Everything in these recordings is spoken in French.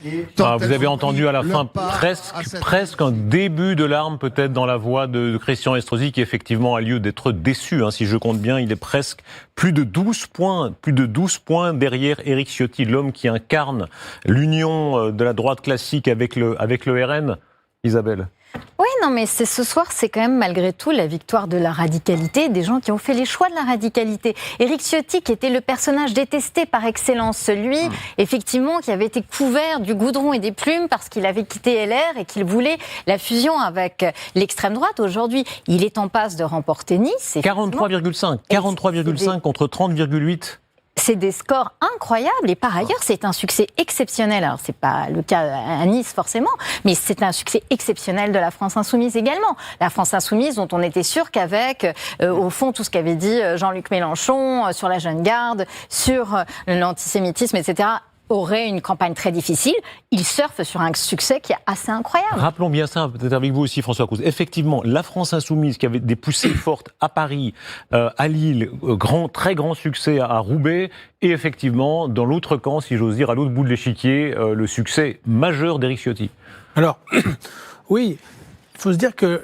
Vous avez entendu à la fin presque un début de larmes peut-être dans la voix de Christian Estrosi qui effectivement a lieu d'être déçu. Si je compte bien, il est presque plus de 12 points derrière Éric Ciotti, l'homme qui incarne l'union de la droite classique avec le RN. Isabelle. Oui, non, mais ce soir, c'est quand même malgré tout la victoire de la radicalité, des gens qui ont fait les choix de la radicalité. Éric Ciotti, qui était le personnage détesté par excellence, celui, effectivement, qui avait été couvert du goudron et des plumes parce qu'il avait quitté LR et qu'il voulait la fusion avec l'extrême droite. Aujourd'hui, il est en passe de remporter Nice. 43,5 contre 30,8. C'est des scores incroyables et par ailleurs, c'est un succès exceptionnel. Alors, c'est pas le cas à Nice forcément, mais c'est un succès exceptionnel de la France Insoumise également. La France Insoumise dont on était sûr qu'avec, au fond, tout ce qu'avait dit Jean-Luc Mélenchon sur la jeune garde, sur l'antisémitisme, etc., aurait une campagne très difficile. Il surfe sur un succès qui est assez incroyable. Rappelons bien ça, peut-être avec vous aussi, François Cauze. Effectivement, la France Insoumise, qui avait des poussées fortes à Paris, à Lille, très grand succès à Roubaix, et effectivement, dans l'autre camp, si j'ose dire, à l'autre bout de l'échiquier, le succès majeur d'Éric Ciotti. Alors, oui, il faut se dire que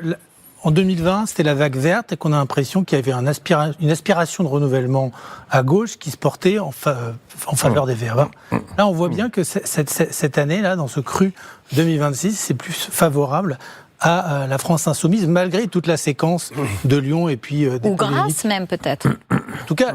en 2020, c'était la vague verte et qu'on a l'impression qu'il y avait une aspiration de renouvellement à gauche qui se portait en faveur des Verts. Là, on voit bien que cette année-là, dans ce cru 2026, c'est plus favorable à la France Insoumise, malgré toute la séquence de Lyon et puis des ou grâce même, peut-être. En tout cas,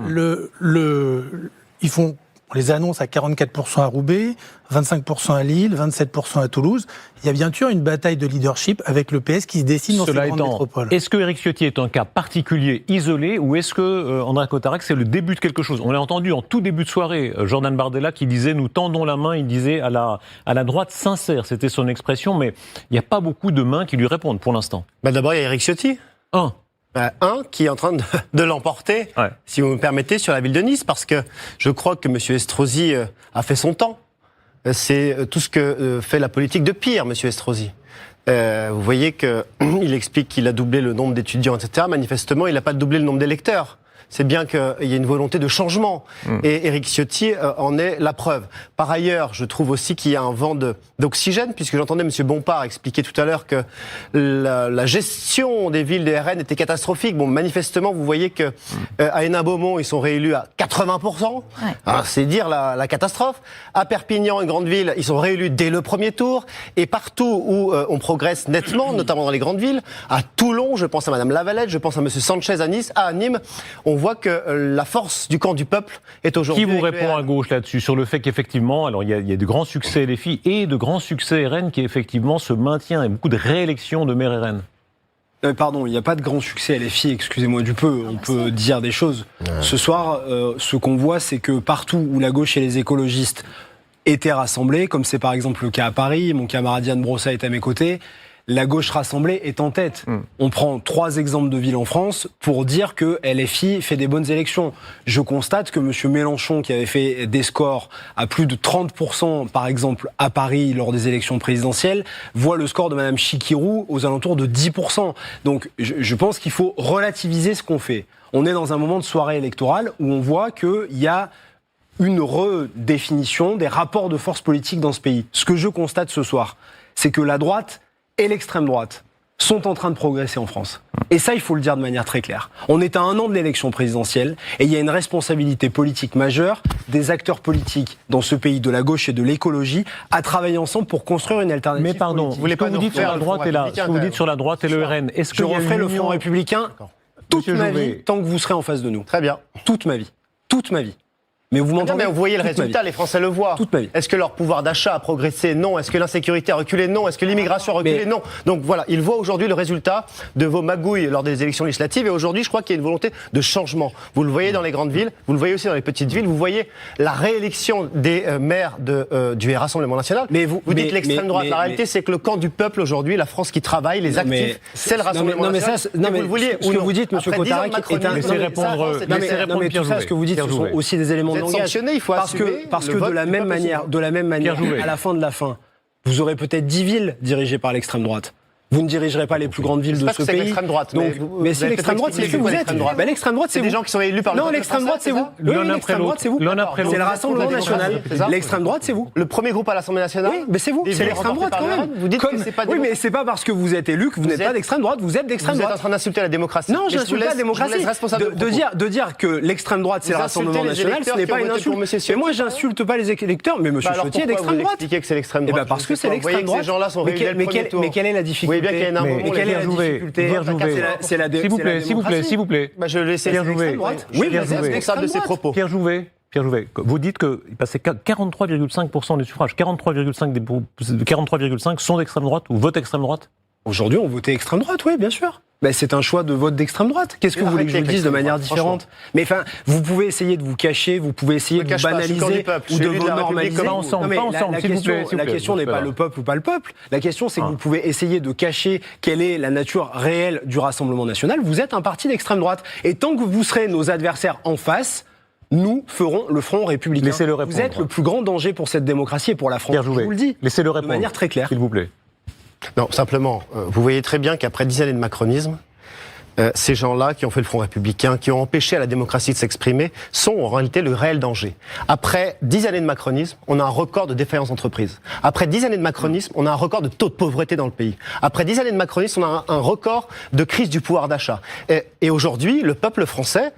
on les annonce à 44% à Roubaix, 25% à Lille, 27% à Toulouse. Il y a bien sûr une bataille de leadership avec le PS qui se dessine dans ces grandes métropoles. Est-ce que Éric Ciotti est un cas particulier, isolé, ou est-ce que André Cotarac, c'est le début de quelque chose ? On l'a entendu en tout début de soirée, Jordan Bardella qui disait « nous tendons la main », il disait à la droite sincère, c'était son expression, mais il n'y a pas beaucoup de mains qui lui répondent pour l'instant. D'abord, il y a Éric Ciotti. Un qui est en train de l'emporter, si vous me permettez, sur la ville de Nice, parce que je crois que M. Estrosi a fait son temps. C'est tout ce que fait la politique de pire, M. Estrosi. Vous voyez qu'il explique qu'il a doublé le nombre d'étudiants, etc. Manifestement, il n'a pas doublé le nombre d'électeurs. C'est bien qu'il y ait une volonté de changement. Et Éric Ciotti en est la preuve. Par ailleurs, je trouve aussi qu'il y a un vent d'oxygène, puisque j'entendais M. Bompard expliquer tout à l'heure que la gestion des villes des RN était catastrophique. Bon, manifestement, vous voyez que à Hénin-Beaumont, ils sont réélus à 80%. Alors, c'est dire la catastrophe. À Perpignan, une grande ville, ils sont réélus dès le premier tour. Et partout où on progresse nettement, notamment dans les grandes villes, à Toulon, je pense à Mme Lavalette, je pense à M. Sanchez à Nice, à Nîmes, on voit que la force du camp du peuple est aujourd'hui... Qui vous répond à gauche là-dessus, sur le fait qu'effectivement, alors il y a de grands succès LFI et de grands succès RN qui effectivement se maintient et beaucoup de réélections de maires RN. Pardon, il n'y a pas de grand succès LFI, excusez-moi du peu, on peut dire des choses. Ce soir, ce qu'on voit, c'est que partout où la gauche et les écologistes étaient rassemblés, comme c'est par exemple le cas à Paris, mon camarade Yann Brossa est à mes côtés, la gauche rassemblée est en tête. On prend 3 exemples de villes en France pour dire que LFI fait des bonnes élections. Je constate que M. Mélenchon, qui avait fait des scores à plus de 30%, par exemple, à Paris lors des élections présidentielles, voit le score de Mme Chikirou aux alentours de 10%. Donc, je pense qu'il faut relativiser ce qu'on fait. On est dans un moment de soirée électorale où on voit qu'il y a une redéfinition des rapports de force politique dans ce pays. Ce que je constate ce soir, c'est que la droite et l'extrême droite sont en train de progresser en France. Et ça, il faut le dire de manière très claire. On est à 1 an de l'élection présidentielle et il y a une responsabilité politique majeure des acteurs politiques dans ce pays de la gauche et de l'écologie à travailler ensemble pour construire une alternative. Mais pardon, vous voulez pas vous dites sur la droite et ce que vous dites sur la droite et le RN, est-ce que je referai le Front républicain toute ma vie tant que vous serez en face de nous. Très bien. Toute ma vie. Toute ma vie. Mais vous m'entendez ? Mais vous voyez le résultat, les Français le voient. Toute ma vie. Est-ce que leur pouvoir d'achat a progressé ? Non. Est-ce que l'insécurité a reculé ? Non. Est-ce que l'immigration a reculé ? Non. Donc voilà, ils voient aujourd'hui le résultat de vos magouilles lors des élections législatives. Et aujourd'hui, je crois qu'il y a une volonté de changement. Vous le voyez dans les grandes villes, vous le voyez aussi dans les petites villes. Vous voyez la réélection des maires du Rassemblement National. Mais vous dites l'extrême droite. La réalité, c'est que le camp du peuple aujourd'hui, c'est le travail, les actifs, c'est le Rassemblement National. Non, mais ce que vous dites, M. Cotarac, est un... Laissez répondre. Non, mais tout ça, ce que vous dites, ce sont aussi des éléments de langage. Parce que de la même manière, à la fin de la fin, vous aurez peut-être 10 villes dirigées par l'extrême droite. Vous ne dirigerez pas les plus grandes villes de ce pays. L'extrême droite. Donc, mais si l'extrême droite, c'est ce que vous êtes. L'extrême droite, c'est des gens qui sont élus par le peuple. Non, l'extrême droite, c'est vous. L'extrême droite, c'est vous. C'est le Rassemblement national. L'extrême droite, c'est vous. Le premier groupe à l'Assemblée nationale. Oui, mais c'est vous. C'est l'extrême droite quand même. Vous dites que c'est pas. Oui, mais c'est pas parce que vous êtes élu que vous n'êtes pas d'extrême droite. Vous êtes d'extrême droite. Vous êtes en train d'insulter la démocratie. Non, je n'insulte pas la démocratie. De dire que l'extrême droite, c'est le Rassemblement national, ce n'est pas une insulte. Mais moi, j'insulte pas les électeurs. Mais M. Ciotti est d'extrême droite. Expliquez que c'est l'extrême droite. Parce que c'est l'extrême droite. Ces gens-là sont réunis dès le premier tour. Mais quelle est la difficulté? Quelle est la difficulté? C'est la démocratie. S'il vous plaît. Je le laisse l'extrême droite. Oui, mais c'est responsable de ses propos. Pierre Jouvet, vous dites qu'il passait 43,5% des suffrages. 43,5 sont d'extrême droite ou votent extrême droite? Aujourd'hui, on votait extrême droite, oui, bien sûr. Ben, c'est un choix de vote d'extrême droite. Qu'est-ce que vous voulez que je vous dise de manière différente? Mais enfin, vous pouvez essayer de vous cacher, vous pouvez essayer de vous banaliser ou de vous normaliser. Pas ensemble, la question n'est pas le peuple ou pas le peuple. La question, c'est que vous pouvez essayer de cacher quelle est la nature réelle du Rassemblement national. Vous êtes un parti d'extrême droite. Et tant que vous serez nos adversaires en face, nous ferons le Front républicain. Laissez-le répondre. Vous êtes le plus grand danger pour cette démocratie et pour la France. Pierre Jouvet, je vous le dis. Laissez-le répondre. De manière très claire. S'il vous plaît. Non, simplement, vous voyez très bien qu'après 10 années de macronisme, ces gens-là qui ont fait le Front républicain, qui ont empêché à la démocratie de s'exprimer, sont en réalité le réel danger. Après 10 années de macronisme, on a un record de défaillance d'entreprise. Après 10 années de macronisme, on a un record de taux de pauvreté dans le pays. Après 10 années de macronisme, on a un record de crise du pouvoir d'achat. Et aujourd'hui, le peuple français,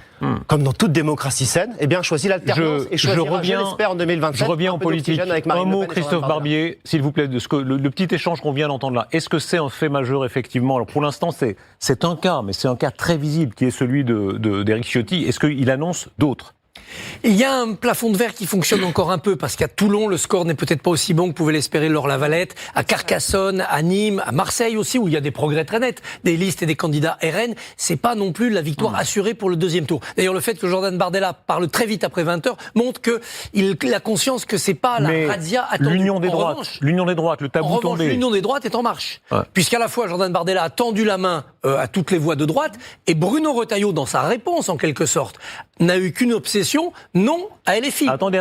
comme dans toute démocratie saine, eh bien, choisit l'alternance et choisira, je l'espère, en 2027. Je reviens en politique. Un mot, Christophe Barbier, s'il vous plaît, de ce que le petit échange qu'on vient d'entendre là. Est-ce que c'est un fait majeur, effectivement? Alors, pour l'instant, c'est un cas, mais c'est un cas très visible qui est celui d'Éric Ciotti. Est-ce qu'il annonce d'autres? Il y a un plafond de verre qui fonctionne encore un peu parce qu'à Toulon, le score n'est peut-être pas aussi bon que pouvait l'espérer Laure Lavalette. À Carcassonne, à Nîmes, à Marseille aussi, où il y a des progrès très nets, des listes et des candidats RN, c'est pas non plus la victoire assurée pour le deuxième tour. D'ailleurs, le fait que Jordan Bardella parle très vite après 20h montre qu'il a conscience que c'est pas la razzia attendue. L'union des droites, le tabou tombé. L'union des droites est en marche. Ouais. Puisqu'à la fois Jordan Bardella a tendu la main à toutes les voix de droite et Bruno Retailleau, dans sa réponse en quelque sorte, n'a eu qu'une obsession, non à LFI. Attendez.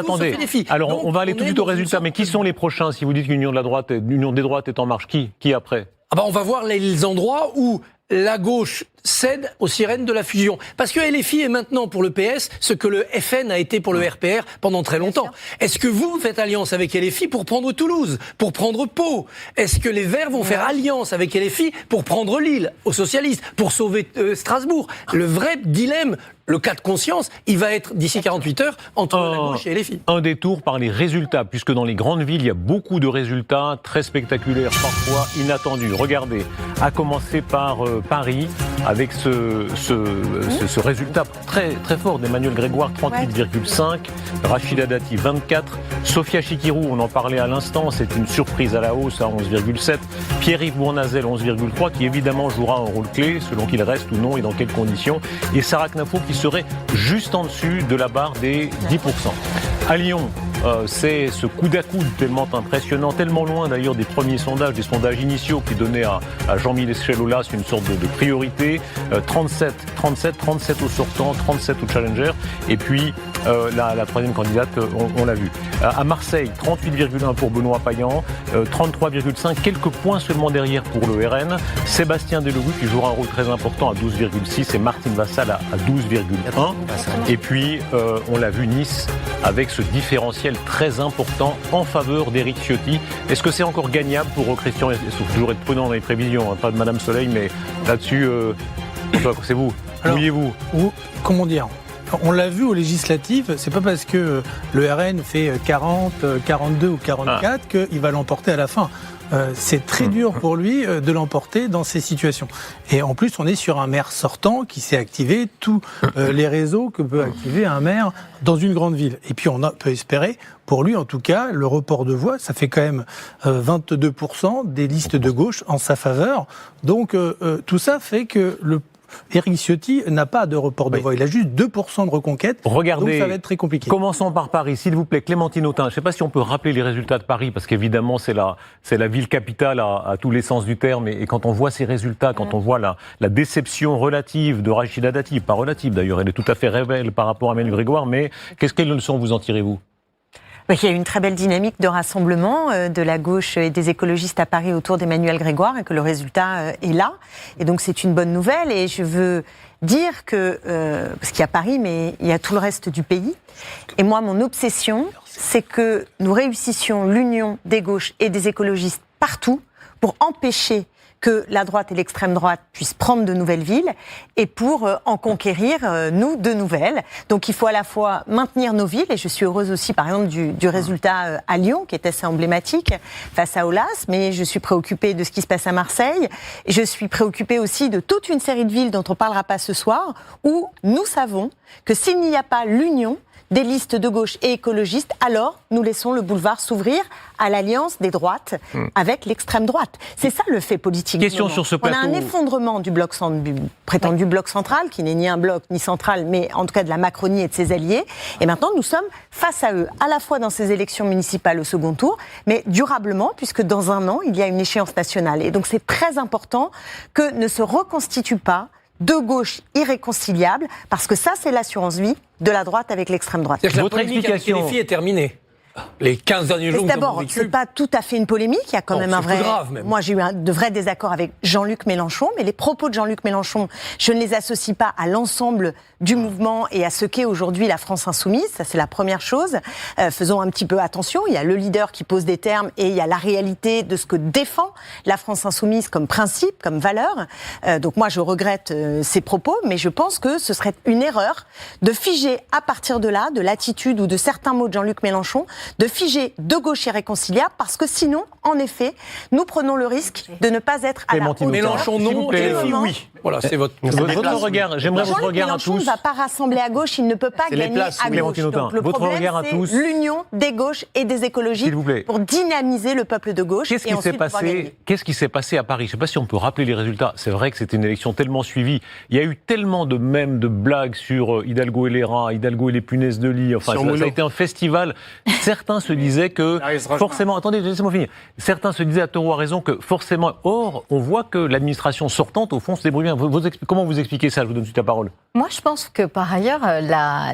Alors, donc, on va aller tout de suite au résultat. Mais qui sont les prochains, si vous dites que l'union des droites est en marche? Qui après? On va voir les endroits où la gauche cède aux sirènes de la fusion. Parce que LFI est maintenant pour le PS ce que le FN a été pour le RPR pendant très longtemps. Est-ce que vous faites alliance avec LFI pour prendre Toulouse, pour prendre Pau? Est-ce que les Verts vont faire alliance avec LFI pour prendre Lille aux socialistes, pour sauver Strasbourg? Le vrai dilemme, le cas de conscience, il va être d'ici 48 heures entre la gauche et LFI. Un détour par les résultats, puisque dans les grandes villes, il y a beaucoup de résultats très spectaculaires, parfois inattendus. Regardez, à commencer par Paris, avec ce résultat très, très fort d'Emmanuel Grégoire, 38,5, Rachida Dati, 24, Sophia Chikirou, on en parlait à l'instant, c'est une surprise à la hausse à 11,7, Pierre-Yves Bournazel, 11,3, qui évidemment jouera un rôle clé, selon qu'il reste ou non et dans quelles conditions, et Sarah Knafo qui serait juste en dessus de la barre des 10%. À Lyon, c'est ce coup d'à-coude tellement impressionnant, tellement loin d'ailleurs des premiers sondages, des sondages initiaux qui donnaient à Jean-Michel Aulas une sorte de priorité. 37 au sortant, 37 au challenger. Et puis la troisième candidate, on l'a vu. À Marseille, 38,1 pour Benoît Payan, 33,5, quelques points seulement derrière pour le RN. Sébastien Delogu qui jouera un rôle très important à 12,6 et Martine Vassal à 12,1. Et puis, on l'a vu, Nice avec ce différentiel très important en faveur d'Éric Ciotti. Est-ce que c'est encore gagnable pour Christian? Il faut toujours être prudent dans les prévisions, hein, pas de Madame Soleil, mais là-dessus, c'est vous. Mouillez-vous. Comment dire? On l'a vu aux législatives, c'est pas parce que le RN fait 40, 42 ou 44 qu'il va l'emporter à la fin. C'est très dur pour lui de l'emporter dans ces situations. Et en plus, on est sur un maire sortant qui s'est activé tous les réseaux que peut activer un maire dans une grande ville. Et puis, on peut espérer, pour lui en tout cas, le report de voix, ça fait quand même 22% des listes de gauche en sa faveur. Donc, tout ça fait que Éric Ciotti n'a pas de report de voix, il a juste 2% de reconquête. Regardez, donc ça va être très compliqué. Commençons par Paris, s'il vous plaît. Clémentine Autain, je ne sais pas si on peut rappeler les résultats de Paris, parce qu'évidemment c'est la ville capitale à tous les sens du terme, et quand on voit ces résultats, quand on voit la déception relative de Rachida Dati, pas relative d'ailleurs, elle est tout à fait révèle par rapport à Emmanuel Grégoire, mais quelle leçon vous en tirez-vous? Il y a eu une très belle dynamique de rassemblement de la gauche et des écologistes à Paris autour d'Emmanuel Grégoire et que le résultat est là. Et donc c'est une bonne nouvelle et je veux dire que, parce qu'il y a Paris mais il y a tout le reste du pays. Et moi mon obsession c'est que nous réussissions l'union des gauches et des écologistes partout pour empêcher que la droite et l'extrême droite puissent prendre de nouvelles villes et pour en conquérir, nous, de nouvelles. Donc il faut à la fois maintenir nos villes, et je suis heureuse aussi, par exemple, du résultat à Lyon, qui est assez emblématique, face à Aulas, mais je suis préoccupée de ce qui se passe à Marseille. Et je suis préoccupée aussi de toute une série de villes dont on ne parlera pas ce soir, où nous savons que s'il n'y a pas l'union des listes de gauche et écologistes, alors nous laissons le boulevard s'ouvrir à l'alliance des droites avec l'extrême droite. C'est ça le fait politique. Question sur ce plateau. On a un effondrement du prétendu bloc central, qui n'est ni un bloc ni central, mais en tout cas de la Macronie et de ses alliés. Et maintenant, nous sommes face à eux, à la fois dans ces élections municipales au second tour, mais durablement, puisque dans un an, il y a une échéance nationale. Et donc c'est très important que ne se reconstitue pas de gauche irréconciliable, parce que ça, c'est l'assurance vie de la droite avec l'extrême droite. C'est-à-dire que la polémique avec LFI est terminée. Les 15 derniers jours, d'abord, c'est pas tout à fait une polémique. Il y a quand même un vrai. Grave, même. Moi, j'ai eu de vrais désaccords avec Jean-Luc Mélenchon, mais les propos de Jean-Luc Mélenchon, je ne les associe pas à l'ensemble du mouvement et à ce qu'est aujourd'hui la France insoumise. Ça, c'est la première chose. Faisons un petit peu attention. Il y a le leader qui pose des termes et il y a la réalité de ce que défend la France insoumise comme principe, comme valeur. Donc moi, je regrette ces propos, mais je pense que ce serait une erreur de figer à partir de là, de l'attitude ou de certains mots de Jean-Luc Mélenchon, de figer de gauche irréconciliable, parce que sinon, en effet, nous prenons le risque de ne pas être à la hauteur. Mélenchon non, et LFI oui. Voilà, c'est votre regard. J'aimerais votre regard à Mélenchon tous. ne va pas rassembler à gauche, il ne peut pas gagner à gauche. Donc le problème, c'est l'union des gauches et des écologistes pour dynamiser le peuple de gauche. Qu'est-ce qui s'est passé à Paris? Je ne sais pas si on peut rappeler les résultats. C'est vrai que c'était une élection tellement suivie. Il y a eu tellement de mèmes, de blagues sur Hidalgo et les rats, Hidalgo et les punaises de lit. Enfin, ça a été un festival. Certains se disaient que forcément... Attendez, laissez-moi finir. Certains se disaient, à tort ou à raison, que forcément... Or, on voit que l'administration sortante, au fond, se débrouille bien. Comment vous expliquez ça? Je vous donne suite la parole. Moi, je pense que, par ailleurs,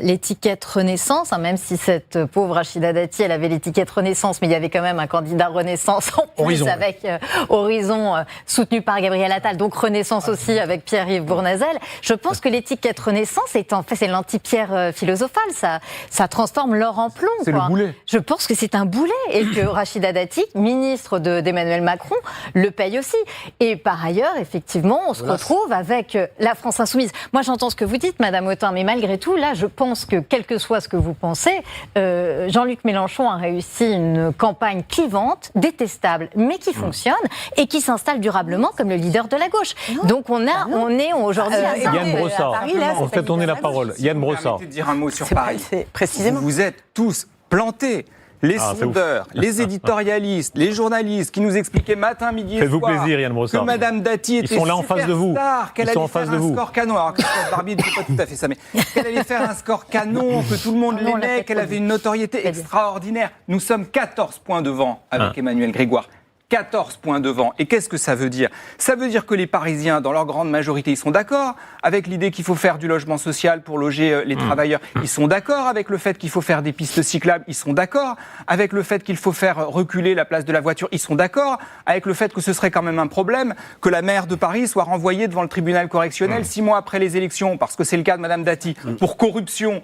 l'étiquette Renaissance, même si cette pauvre Rachida Dati, elle avait l'étiquette Renaissance, mais il y avait quand même un candidat Renaissance en plus, Horizon, avec Horizon, soutenu par Gabriel Attal, donc Renaissance aussi avec Pierre-Yves Bournazel. Je pense que l'étiquette Renaissance, c'est l'anti-pierre philosophale. Ça transforme l'or en plomb. C'est le boulet. Je pense que c'est un boulet et que Rachida Dati, ministre d'Emmanuel Macron, le paye aussi. Et par ailleurs, effectivement, on se retrouve avec la France insoumise. Moi, j'entends ce que vous dites, Madame Autain, mais malgré tout, là, je pense que, quel que soit ce que vous pensez, Jean-Luc Mélenchon a réussi une campagne clivante, détestable, mais qui fonctionne et qui s'installe durablement comme le leader de la gauche. Donc on est aujourd'hui à ça. Yann Brossard, on fait tourner la parole. Yann Brossard. Permettez de dire un mot sur Paris. Précisément. Vous êtes tous plantés. Les sondeurs, les éditorialistes, les journalistes qui nous expliquaient matin, midi et soir plaisir, Yann Brossard. que Madame Dati était superstar, qu'elle allait faire un score canon. Alors Christophe Barbier ne dit pas tout à fait ça, mais qu'elle allait faire un score canon, que tout le monde l'aimait, qu'elle avait une notoriété extraordinaire. Nous sommes 14 points devant avec Emmanuel Grégoire. 14 points devant. Et qu'est-ce que ça veut dire? Ça veut dire que les Parisiens, dans leur grande majorité, ils sont d'accord avec l'idée qu'il faut faire du logement social pour loger les travailleurs. Ils sont d'accord avec le fait qu'il faut faire des pistes cyclables. Ils sont d'accord avec le fait qu'il faut faire reculer la place de la voiture. Ils sont d'accord avec le fait que ce serait quand même un problème que la maire de Paris soit renvoyée devant le tribunal correctionnel 6 mois après les élections, parce que c'est le cas de Madame Dati, pour corruption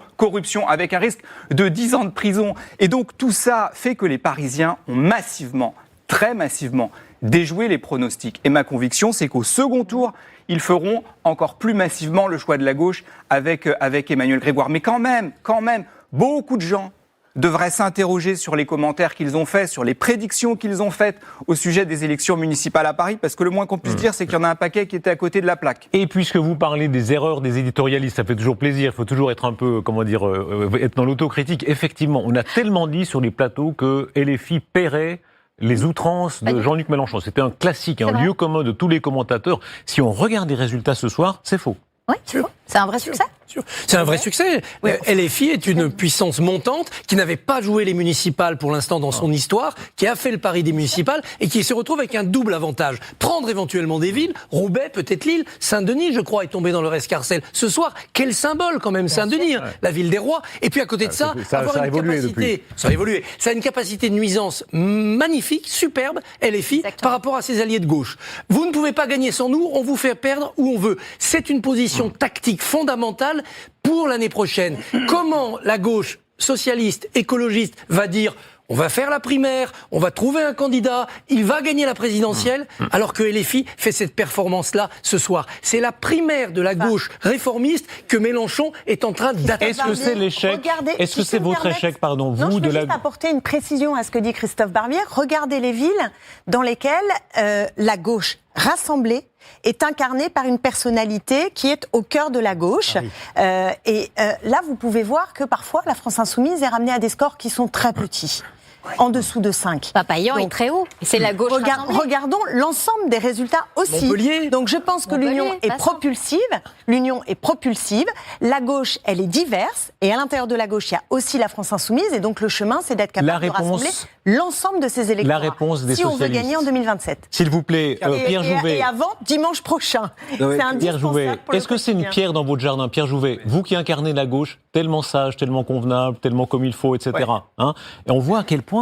avec un risque de 10 ans de prison. Et donc tout ça fait que les Parisiens ont massivement, très massivement, déjouer les pronostics. Et ma conviction, c'est qu'au second tour, ils feront encore plus massivement le choix de la gauche avec Emmanuel Grégoire. Mais quand même, beaucoup de gens devraient s'interroger sur les commentaires qu'ils ont faits, sur les prédictions qu'ils ont faites au sujet des élections municipales à Paris, parce que le moins qu'on puisse dire, c'est qu'il y en a un paquet qui était à côté de la plaque. Et puisque vous parlez des erreurs des éditorialistes, ça fait toujours plaisir, il faut toujours être un peu, être dans l'autocritique. Effectivement, on a tellement dit sur les plateaux que LFI paierait les outrances de Jean-Luc Mélenchon. C'était un classique, un lieu commun de tous les commentateurs. Si on regarde les résultats ce soir, c'est faux. Oui, c'est faux. C'est un vrai succès ? C'est un vrai succès. LFI est une puissance montante qui n'avait pas joué les municipales pour l'instant dans son histoire, qui a fait le pari des municipales et qui se retrouve avec un double avantage. Prendre éventuellement des villes, Roubaix, peut-être Lille, Saint-Denis, je crois, est tombé dans leur escarcelle. Ce soir, quel symbole quand même, Saint-Denis, la ville des rois. Et puis à côté de ça, avoir une capacité, ça a évolué. Ça a une capacité de nuisance magnifique, superbe, LFI, par rapport à ses alliés de gauche. Vous ne pouvez pas gagner sans nous, on vous fait perdre où on veut. C'est une position tactique fondamentale pour l'année prochaine. Comment la gauche socialiste, écologiste va dire on va faire la primaire, on va trouver un candidat, il va gagner la présidentielle, alors que LFI fait cette performance-là ce soir. C'est la primaire de la gauche réformiste que Mélenchon est en train d'attaquer. Est-ce que c'est l'échec ? Est-ce que c'est votre échec, pardon, vous, je de veux juste apporter une précision à ce que dit Christophe Barbier. Regardez les villes dans lesquelles la gauche rassemblée est incarnée par une personnalité qui est au cœur de la gauche. Là, vous pouvez voir que parfois, la France Insoumise est ramenée à des scores qui sont très petits. En dessous de 5. Papayan est très haut. C'est la gauche rassemblée. Regardons l'ensemble des résultats aussi. Montpellier. Donc je pense que l'union est propulsive. L'union est propulsive. La gauche, elle est diverse. Et à l'intérieur de la gauche, il y a aussi la France Insoumise. Et donc le chemin, c'est d'être capable de rassembler l'ensemble de ces électeurs. La réponse des si on veut gagner en 2027. S'il vous plaît, Pierre Jouvet. Et avant dimanche prochain. C'est Pierre Jouvet, pour le est-ce que c'est une pierre dans votre jardin, Pierre Jouvet, vous qui incarnez la gauche, tellement sage, tellement convenable, tellement comme il faut, etc. Hein, et on voit à quel point,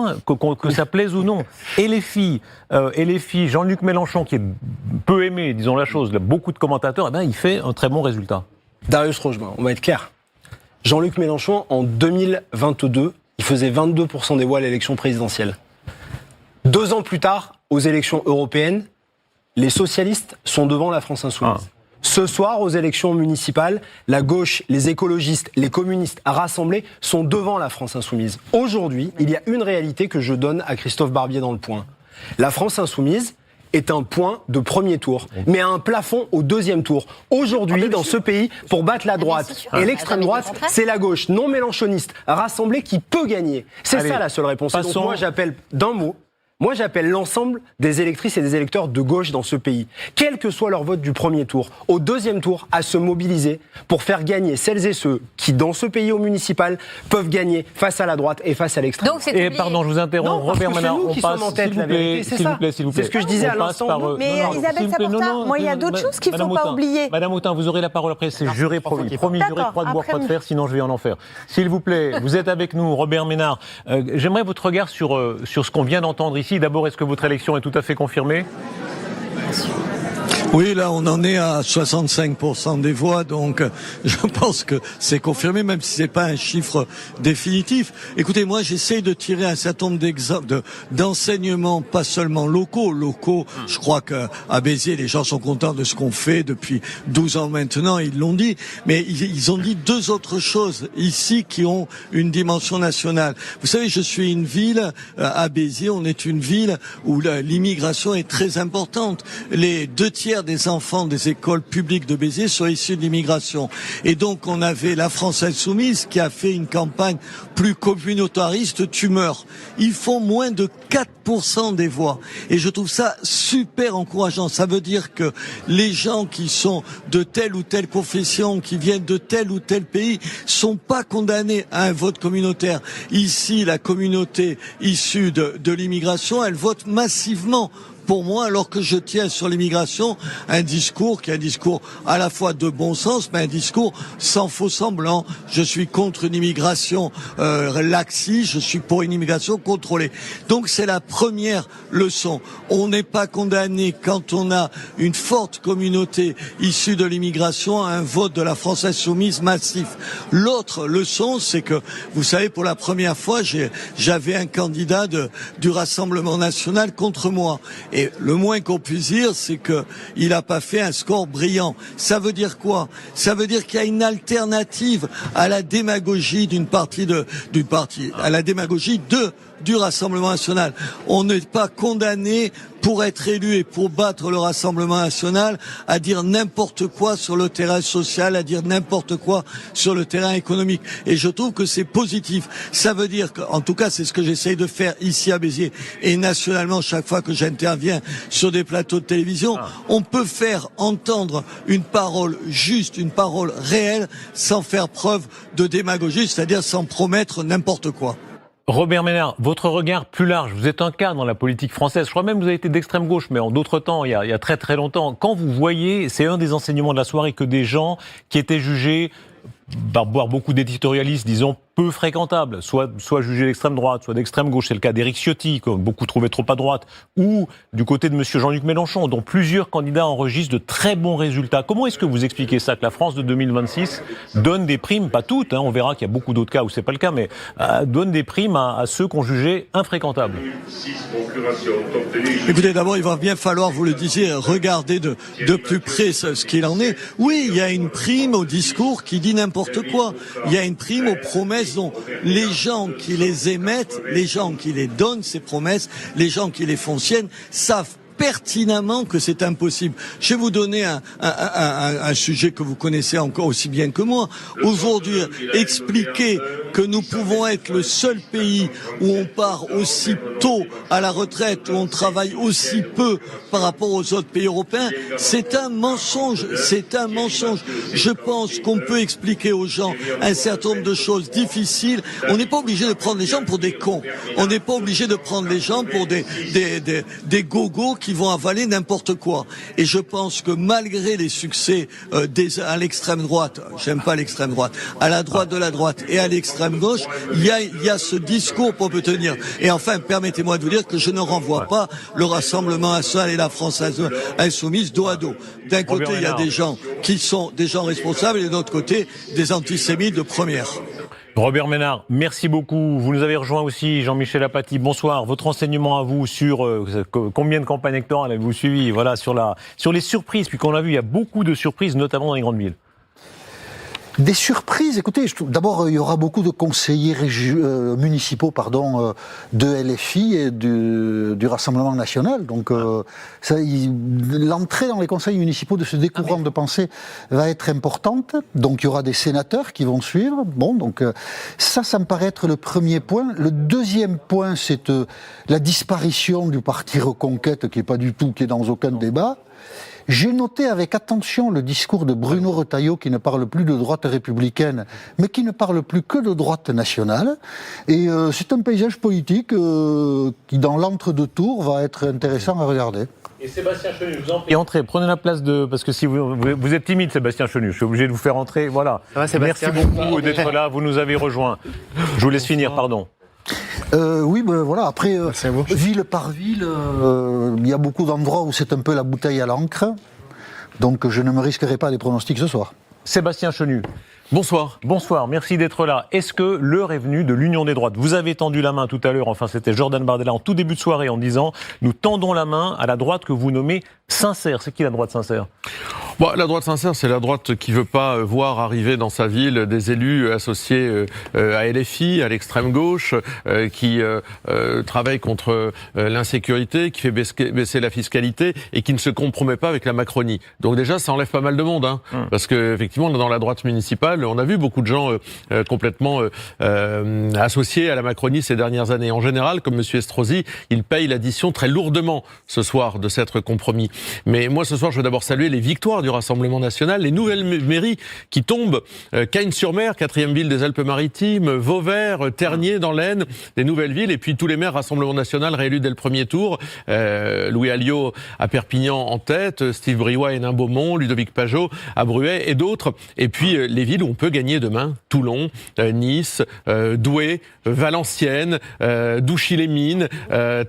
que ça plaise ou non. Et les filles, Jean-Luc Mélenchon, qui est peu aimé, disons la chose, beaucoup de commentateurs, il fait un très bon résultat. Darius Rochemin, on va être clair. Jean-Luc Mélenchon, en 2022, il faisait 22% des voix à l'élection présidentielle. 2 ans plus tard, aux élections européennes, les socialistes sont devant la France Insoumise. Ce soir, aux élections municipales, la gauche, les écologistes, les communistes rassemblés sont devant la France Insoumise. Aujourd'hui, il y a une réalité que je donne à Christophe Barbier dans le point. La France Insoumise est un point de premier tour, mais un plafond au deuxième tour. Aujourd'hui, dans ce pays, pour battre la droite et l'extrême droite, c'est la gauche non mélenchoniste rassemblée qui peut gagner. C'est ça la seule réponse. Donc moi, j'appelle d'un mot. Moi, j'appelle l'ensemble des électrices et des électeurs de gauche dans ce pays, quel que soit leur vote du premier tour, au deuxième tour, à se mobiliser pour faire gagner celles et ceux qui, dans ce pays au municipal, peuvent gagner face à la droite et face à l'extrême. Et pardon, je vous interromps, Robert Ménard, on passe, s'il vous plaît, s'il vous plaît. C'est ce que je disais à l'instant. Mais Isabelle Saporta, moi, il y a d'autres choses qu'il ne faut pas oublier. Madame Autain, vous aurez la parole après, c'est juré promis, juré, croix de bois, croix de fer, sinon je vais en enfer. S'il vous plaît, vous êtes avec nous, Robert Ménard. J'aimerais votre regard sur ce qu'on vient d'entendre ici. D'abord, est-ce que votre élection est tout à fait confirmée ? Oui, là, on en est à 65% des voix, donc je pense que c'est confirmé, même si c'est pas un chiffre définitif. Écoutez, moi, j'essaie de tirer un certain nombre d'exemples, d'enseignements, pas seulement locaux. Je crois qu'à Béziers, les gens sont contents de ce qu'on fait depuis 12 ans maintenant, ils l'ont dit. Mais ils ont dit 2 autres choses ici qui ont une dimension nationale. Vous savez, je suis une ville, à Béziers, on est une ville où l'immigration est très importante. Les 2/3 des enfants des écoles publiques de Béziers sont issus de l'immigration. Et donc, on avait la France Insoumise qui a fait une campagne plus communautariste, tu meurs. Ils font moins de 4% des voix. Et je trouve ça super encourageant. Ça veut dire que les gens qui sont de telle ou telle confession, qui viennent de tel ou tel pays, sont pas condamnés à un vote communautaire. Ici, la communauté issue de l'immigration, elle vote massivement pour moi, alors que je tiens sur l'immigration un discours qui est un discours à la fois de bon sens, mais un discours sans faux semblant. Je suis contre une immigration laxiste, je suis pour une immigration contrôlée. Donc c'est la première leçon. On n'est pas condamné quand on a une forte communauté issue de l'immigration à un vote de la France Insoumise massif. L'autre leçon, c'est que, vous savez, pour la première fois, j'avais un candidat du Rassemblement National contre moi. Et le moins qu'on puisse dire, c'est que il n'a pas fait un score brillant. Ça veut dire quoi ? Ça veut dire qu'il y a une alternative à la démagogie à la démagogie du Rassemblement national. On n'est pas condamné pour être élu et pour battre le Rassemblement national à dire n'importe quoi sur le terrain social, à dire n'importe quoi sur le terrain économique. Et je trouve que c'est positif. Ça veut dire qu'en tout cas, c'est ce que j'essaye de faire ici à Béziers et nationalement chaque fois que j'interviens sur des plateaux de télévision, on peut faire entendre une parole juste, une parole réelle, sans faire preuve de démagogie, c'est-à-dire sans promettre n'importe quoi. Robert Ménard, votre regard plus large, vous êtes un cas dans la politique française, je crois même que vous avez été d'extrême gauche, mais en d'autres temps, il y a très très longtemps. Quand vous voyez, c'est un des enseignements de la soirée, que des gens qui étaient jugés, par beaucoup d'éditorialistes, disons, peu fréquentables, soit jugés d'extrême droite, soit d'extrême gauche, c'est le cas d'Éric Ciotti, que beaucoup trouvaient trop à droite, ou du côté de M. Jean-Luc Mélenchon, dont plusieurs candidats enregistrent de très bons résultats. Comment est-ce que vous expliquez ça, que la France de 2026 donne des primes, pas toutes, on verra qu'il y a beaucoup d'autres cas où c'est pas le cas, mais donne des primes à ceux qu'on jugeait infréquentables? Écoutez, d'abord, il va bien falloir, vous le disiez, regarder de plus près ce qu'il en est. Oui, il y a une prime au discours qui dit n'importe quoi. Il y a une prime aux promesses dont les gens qui les émettent, les gens qui les donnent, ces promesses, les gens qui les font siennes, savent pertinemment que c'est impossible. Je vais vous donner un sujet que vous connaissez encore aussi bien que moi. Aujourd'hui, expliquer que nous pouvons être le seul pays où on part aussi tôt à la retraite, où on travaille aussi peu par rapport aux autres pays européens, c'est un mensonge. C'est un mensonge. Je pense qu'on peut expliquer aux gens un certain nombre de choses difficiles. On n'est pas obligé de prendre les gens pour des cons. On n'est pas obligé de prendre les gens pour des gogos qui vont avaler n'importe quoi. Et je pense que malgré les succès à l'extrême droite, j'aime pas l'extrême droite, à la droite de la droite et à l'extrême gauche, il y a ce discours qu'on peut tenir. Et enfin, permettez-moi de vous dire que je ne renvoie pas le Rassemblement national et la France insoumise dos à dos. D'un côté, il y a des gens qui sont des gens responsables et de l'autre côté, des antisémites de première. Robert Ménard, merci beaucoup. Vous nous avez rejoint aussi, Jean-Michel Apathy. Bonsoir. Votre renseignement à vous sur combien de campagnes électorales avez-vous suivi? Voilà, sur les surprises, puisqu'on l'a vu, il y a beaucoup de surprises, notamment dans les grandes villes. Des surprises, écoutez, d'abord il y aura beaucoup de conseillers municipaux de LFI et du Rassemblement national. Donc l'entrée dans les conseils municipaux de ce décourant de pensée va être importante. Donc il y aura des sénateurs qui vont suivre. Bon, donc ça me paraît être le premier point. Le deuxième point, c'est la disparition du parti Reconquête qui est dans aucun débat. J'ai noté avec attention le discours de Bruno Retailleau qui ne parle plus de droite républicaine, mais qui ne parle plus que de droite nationale. Et c'est un paysage politique qui, dans l'entre-deux-tours, va être intéressant à regarder. Et Sébastien Chenu, je vous en prie. Entrez, prenez la place parce que si vous êtes timide, Sébastien Chenu, je suis obligé de vous faire entrer. Voilà. Merci beaucoup d'être là, vous nous avez rejoints. Je vous laisse finir, pardon. Oui, voilà. Après, ville par ville, il y a beaucoup d'endroits où c'est un peu la bouteille à l'encre. Donc je ne me risquerai pas des pronostics ce soir. Sébastien Chenu. Bonsoir. Bonsoir, merci d'être là. Est-ce que l'heure est venue de l'union des droites? Vous avez tendu la main tout à l'heure, enfin c'était Jordan Bardella en tout début de soirée en disant « Nous tendons la main à la droite que vous nommez sincère ». C'est qui la droite sincère? La droite sincère, c'est la droite qui ne veut pas voir arriver dans sa ville des élus associés à LFI, à l'extrême gauche, qui travaillent contre l'insécurité, qui fait baisser la fiscalité et qui ne se compromet pas avec la Macronie. Donc déjà, ça enlève pas mal de monde, parce qu'effectivement, dans la droite municipale, on a vu beaucoup de gens complètement associés à la Macronie ces dernières années. En général, comme M. Estrosi, il paye l'addition très lourdement ce soir de s'être compromis. Mais moi, ce soir, je veux d'abord saluer les victoires du Rassemblement national, les nouvelles mairies qui tombent, Cagnes-sur-Mer, 4e ville des Alpes-Maritimes, Vauvert, Tergnier dans l'Aisne, des nouvelles villes, et puis tous les maires Rassemblement national réélus dès le premier tour, Louis Alliot à Perpignan en tête, Steve Briouat à Hénin-Beaumont, Ludovic Pajot à Bruay et d'autres, et puis les villes où on peut gagner demain, Toulon, Nice, Douai, Valenciennes, Douchy-les-Mines,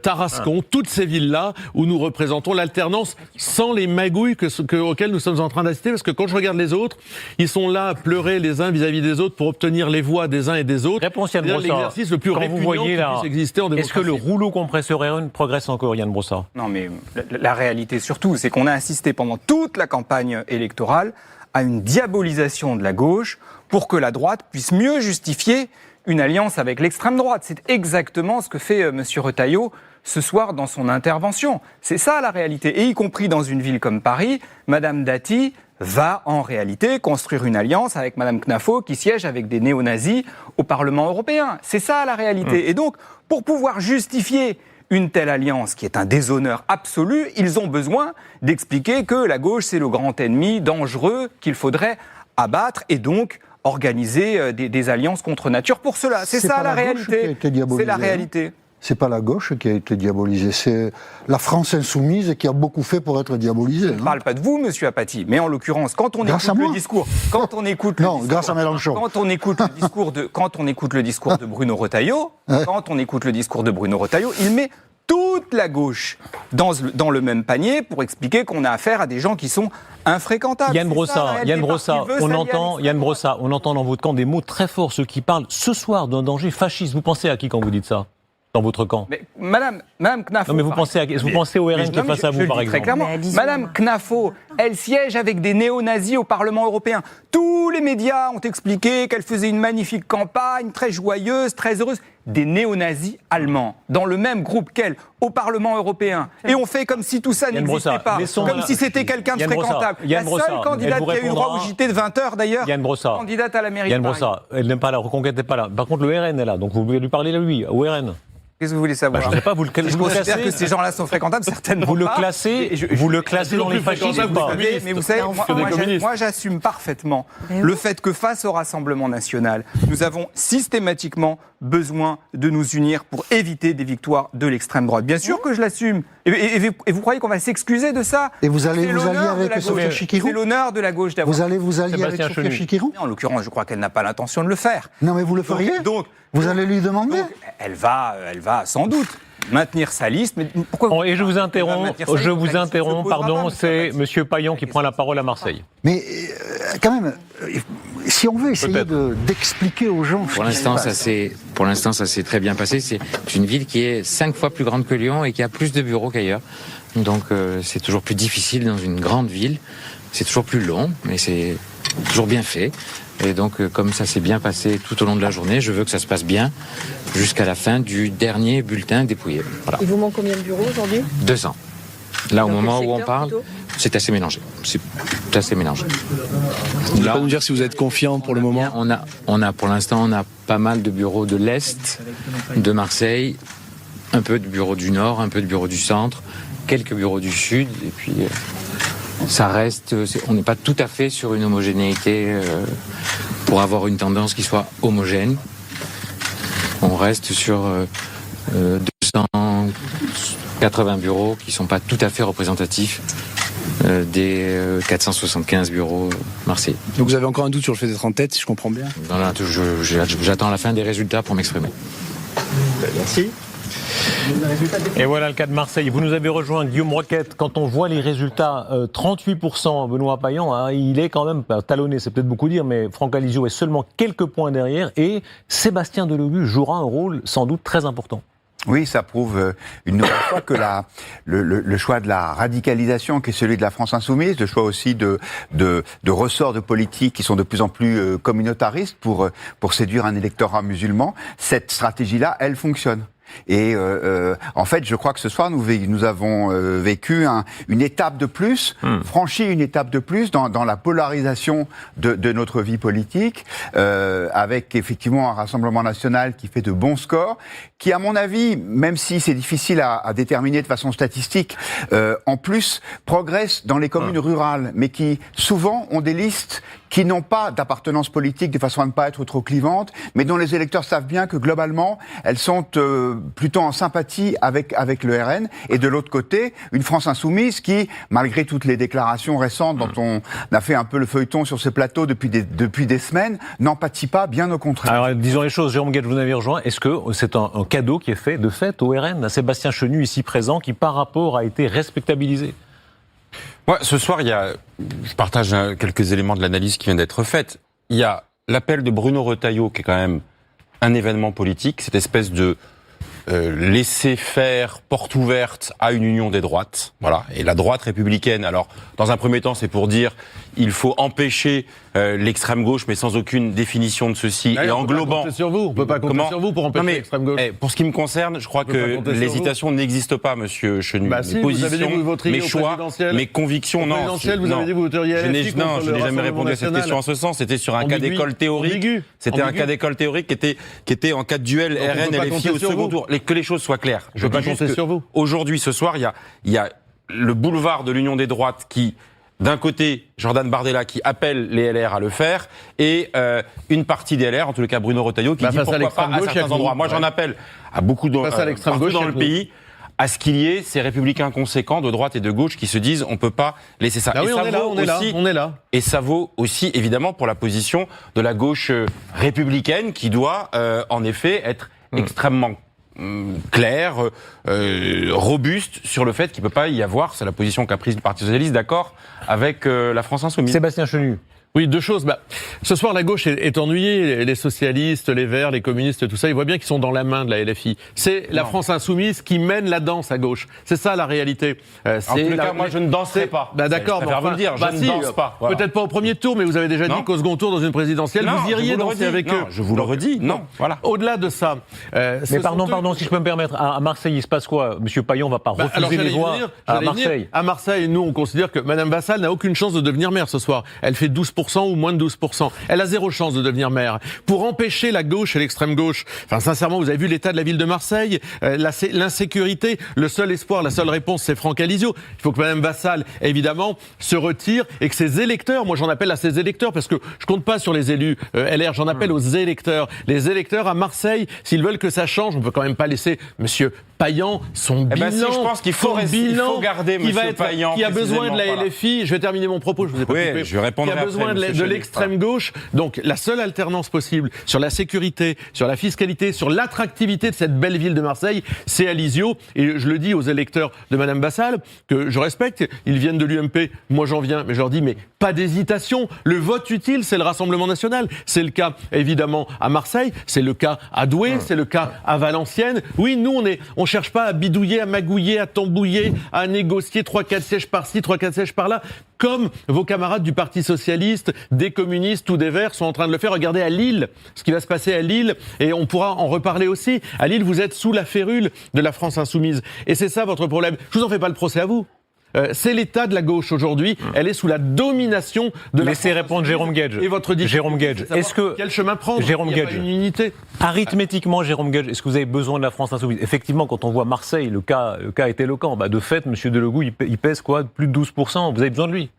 Tarascon, toutes ces villes-là où nous représentons l'alternance sans les magouilles auxquelles nous sommes en train d'assister, parce que quand je regarde les autres, ils sont là à pleurer les uns vis-à-vis des autres pour obtenir les voix des uns et des autres. Réponse Yann Brossard. L'exercice le plus répugnant qui puisse exister en démocratie. Est-ce que le rouleau compresseur RN progresse encore, Yann Brossard? Non, mais la réalité surtout, c'est qu'on a assisté pendant toute la campagne électorale à une diabolisation de la gauche pour que la droite puisse mieux justifier une alliance avec l'extrême droite. C'est exactement ce que fait M. Retailleau ce soir dans son intervention. C'est ça la réalité. Et y compris dans une ville comme Paris, Mme Dati va en réalité construire une alliance avec Mme Knafo qui siège avec des néo-nazis au Parlement européen. C'est ça la réalité. Et donc, pour pouvoir justifier une telle alliance qui est un déshonneur absolu, ils ont besoin d'expliquer que la gauche c'est le grand ennemi dangereux qu'il faudrait abattre et donc organiser des alliances contre nature pour cela. C'est ça la réalité. C'est la réalité. C'est pas la gauche qui a été diabolisée, c'est la France insoumise qui a beaucoup fait pour être diabolisée. Je ne parle pas de vous, monsieur Apathy, mais en l'occurrence, quand on écoute le discours, quand on écoute le discours de Bruno Retailleau, il met toute la gauche dans le même panier pour expliquer qu'on a affaire à des gens qui sont infréquentables. Yann Brossard, on entend dans votre camp des mots très forts, ceux qui parlent ce soir d'un danger fasciste. Vous pensez à qui quand vous dites ça ? Dans votre camp. Mais Madame Knafo. Non, mais vous pensez au RN qui est face à vous, par exemple. Très clairement. Madame Knafo, elle siège avec des néo-nazis au Parlement européen. Tous les médias ont expliqué qu'elle faisait une magnifique campagne, très joyeuse, très heureuse. Des néo-nazis allemands, dans le même groupe qu'elle, au Parlement européen. Et on fait comme si tout ça n'existait pas. Comme si c'était quelqu'un de fréquentable. La seule candidate qui a eu droit au JT de 20h, d'ailleurs, candidate à la mairie de Paris. Yann Brossard, elle n'est pas là, reconquête n'est pas là. Par contre, le RN est là, donc vous pouvez lui parler, lui, au RN. Qu'est-ce que vous voulez savoir ? Je ne sais pas, vous le considère que ces gens-là sont fréquentables, certainement vous le pas. Vous le classez dans les fascistes ou pas ? Mais vous savez, moi j'assume parfaitement le fait que face au Rassemblement national, nous avons systématiquement besoin de nous unir pour éviter des victoires de l'extrême droite. Bien sûr que je l'assume. Et vous croyez qu'on va s'excuser de ça ? Et vous allez avec Sophia Chikirou ? C'est l'honneur de la gauche d'avoir... Vous alliez avec Sophia Chikirou ? En l'occurrence, je crois qu'elle n'a pas l'intention de le faire. Non, mais vous le feriez ? Vous allez lui demander ? Elle va sans doute maintenir sa liste. Mais pourquoi et je vous interromps, pardon, c'est M. Payan qui prend la parole à Marseille. Mais quand même, si on veut essayer d'expliquer aux gens... Pour l'instant, ça s'est très bien passé. C'est une ville qui est 5 fois plus grande que Lyon et qui a plus de bureaux qu'ailleurs. Donc c'est toujours plus difficile dans une grande ville. C'est toujours plus long, mais c'est toujours bien fait. Et donc, comme ça s'est bien passé tout au long de la journée, je veux que ça se passe bien jusqu'à la fin du dernier bulletin dépouillé. Voilà. Il vous manque combien de bureaux aujourd'hui ? 200. Là, au moment où on parle, c'est assez mélangé. C'est assez mélangé. Vous pouvez nous dire si vous êtes confiant pour le moment ? Pour l'instant, on a pas mal de bureaux de l'Est, de Marseille, un peu de bureaux du Nord, un peu de bureaux du Centre, quelques bureaux du Sud, et puis... ça reste, on n'est pas tout à fait sur une homogénéité pour avoir une tendance qui soit homogène. On reste sur 280 bureaux qui ne sont pas tout à fait représentatifs des 475 bureaux marseillais. Donc vous avez encore un doute sur le fait d'être en tête, si je comprends bien ? Non, j'attends la fin des résultats pour m'exprimer. Merci. Et voilà le cas de Marseille. Vous nous avez rejoint, Guillaume Roquette. Quand on voit les résultats, 38%, Benoît Payan, il est quand même talonné, c'est peut-être beaucoup dire, mais Franck Alizio est seulement quelques points derrière et Sébastien Delogu jouera un rôle sans doute très important. Oui, ça prouve une nouvelle fois que le choix de la radicalisation, qui est celui de la France insoumise, le choix aussi de ressorts de politique qui sont de plus en plus communautaristes pour séduire un électorat musulman, cette stratégie-là, elle fonctionne. Et en fait, je crois que ce soir, nous avons vécu une étape de plus, franchi une étape de plus dans la polarisation de notre vie politique, avec effectivement un Rassemblement national qui fait de bons scores, qui, à mon avis, même si c'est difficile à déterminer de façon statistique, en plus progresse dans les communes rurales, mais qui souvent ont des listes qui n'ont pas d'appartenance politique de façon à ne pas être trop clivantes, mais dont les électeurs savent bien que globalement, elles sont plutôt en sympathie avec le RN. Et de l'autre côté, une France insoumise qui, malgré toutes les déclarations récentes dont on a fait un peu le feuilleton sur ce plateau depuis des semaines, n'en pâtit pas, bien au contraire. Alors, disons les choses, Jérôme Guedj, vous avez rejoint. Est-ce que c'est un cadeau qui est fait de fait au RN, à Sébastien Chenu, ici présent, qui par rapport a été respectabilisé ? Ouais, ce soir, je partage quelques éléments de l'analyse qui vient d'être faite. Il y a l'appel de Bruno Retailleau, qui est quand même un événement politique, cette espèce de laisser faire porte ouverte à une union des droites. Voilà. Et la droite républicaine, alors, dans un premier temps, c'est pour dire il faut empêcher l'extrême gauche, mais sans aucune définition de ceci, et englobant. On peut pas compter sur vous pour empêcher l'extrême gauche. Pour ce qui me concerne, je crois que l'hésitation n'existe pas, monsieur Chenu. Si, vous avez dit que vous voteriez mes choix, mes conviictions, non. Présidentiel, vous avez dit que vous voteriez LFI. Non, je n'ai jamais répondu à cette question en ce sens. C'était sur un cas d'école théorique. C'était un cas d'école théorique qui était en cas de duel RN-LFI au second tour. Que les choses soient claires. Je peux pas compter sur vous. Aujourd'hui, ce soir, il y a le boulevard de l'Union des droites qui, d'un côté, Jordan Bardella qui appelle les LR à le faire, et une partie des LR, en tout cas Bruno Retailleau, qui dit pourquoi pas à certains endroits. Moi, j'en appelle à beaucoup partout dans le pays à ce qu'il y ait ces républicains conséquents de droite et de gauche qui se disent on peut pas laisser ça. Ah oui, on est là. Et ça vaut aussi évidemment pour la position de la gauche républicaine qui doit en effet être extrêmement clair, robuste sur le fait qu'il ne peut pas y avoir, c'est la position qu'a prise le Parti Socialiste, d'accord avec la France Insoumise. Sébastien Chenu. Oui, deux choses. Ce soir, la gauche est ennuyée. Les socialistes, les Verts, les communistes, tout ça, ils voient bien qu'ils sont dans la main de la LFI. C'est la France Insoumise qui mène la danse à gauche. C'est ça la réalité. En tout cas, moi, je ne danserai pas. D'accord, je préfère vous le dire, je ne danse pas. Voilà. Peut-être pas au premier tour, mais vous avez déjà dit qu'au second tour, dans une présidentielle, vous iriez danser avec eux. Je vous le redis, non. Voilà. Au-delà de ça... mais pardon, si je peux me permettre, à Marseille, il se passe quoi? Monsieur Payon va pas refuser les voix à Marseille. À Marseille, nous, on considère que Mme Vassal n'a aucune chance de devenir maire ce soir. Elle fait 12% ou moins de 12%. Elle a zéro chance de devenir maire. Pour empêcher la gauche et l'extrême gauche, enfin sincèrement, vous avez vu l'état de la ville de Marseille, l'insécurité, le seul espoir, la seule réponse, c'est Franck Alizio. Il faut que Mme Vassal, évidemment, se retire et que ses électeurs, moi j'en appelle à ses électeurs parce que je compte pas sur les élus LR, j'en appelle aux électeurs. Les électeurs à Marseille, s'ils veulent que ça change, on peut quand même pas laisser Monsieur Payan son bilan. Si, je pense qu'il faut garder Monsieur Payan. Qui a besoin de la LFI. Je vais terminer mon propos, je vous ai pas coupé. Je répondrai qui a besoin de l'extrême gauche. Donc la seule alternance possible sur la sécurité, sur la fiscalité, sur l'attractivité de cette belle ville de Marseille, c'est Alizio. Et je le dis aux électeurs de Mme Vassal, que je respecte, ils viennent de l'UMP, moi j'en viens, mais je leur dis, mais pas d'hésitation. Le vote utile, c'est le Rassemblement national. C'est le cas, évidemment, à Marseille, c'est le cas à Douai, c'est le cas à Valenciennes. Oui, nous, on cherche pas à bidouiller, à magouiller, à tambouiller, à négocier 3-4 sièges par-ci, 3-4 sièges par-là, comme vos camarades du Parti Socialiste, des communistes ou des Verts sont en train de le faire. Regardez à Lille, ce qui va se passer à Lille, et on pourra en reparler aussi. À Lille, vous êtes sous la férule de la France Insoumise. Et c'est ça votre problème. Je vous en fais pas le procès à vous. C'est l'état de la gauche aujourd'hui. Elle est sous la domination de la. Laissez répondre Jérôme Guedj. Et votre dit. Jérôme Guedj. Est-ce que quel chemin prendre? Jérôme Guedj. Il y a pas une unité. Arithmétiquement, Jérôme Guedj, est-ce que vous avez besoin de la France Insoumise? Effectivement, quand on voit Marseille, le cas est éloquent. De fait, M. Delegou, il pèse quoi? Plus de 12%. Vous avez besoin de lui?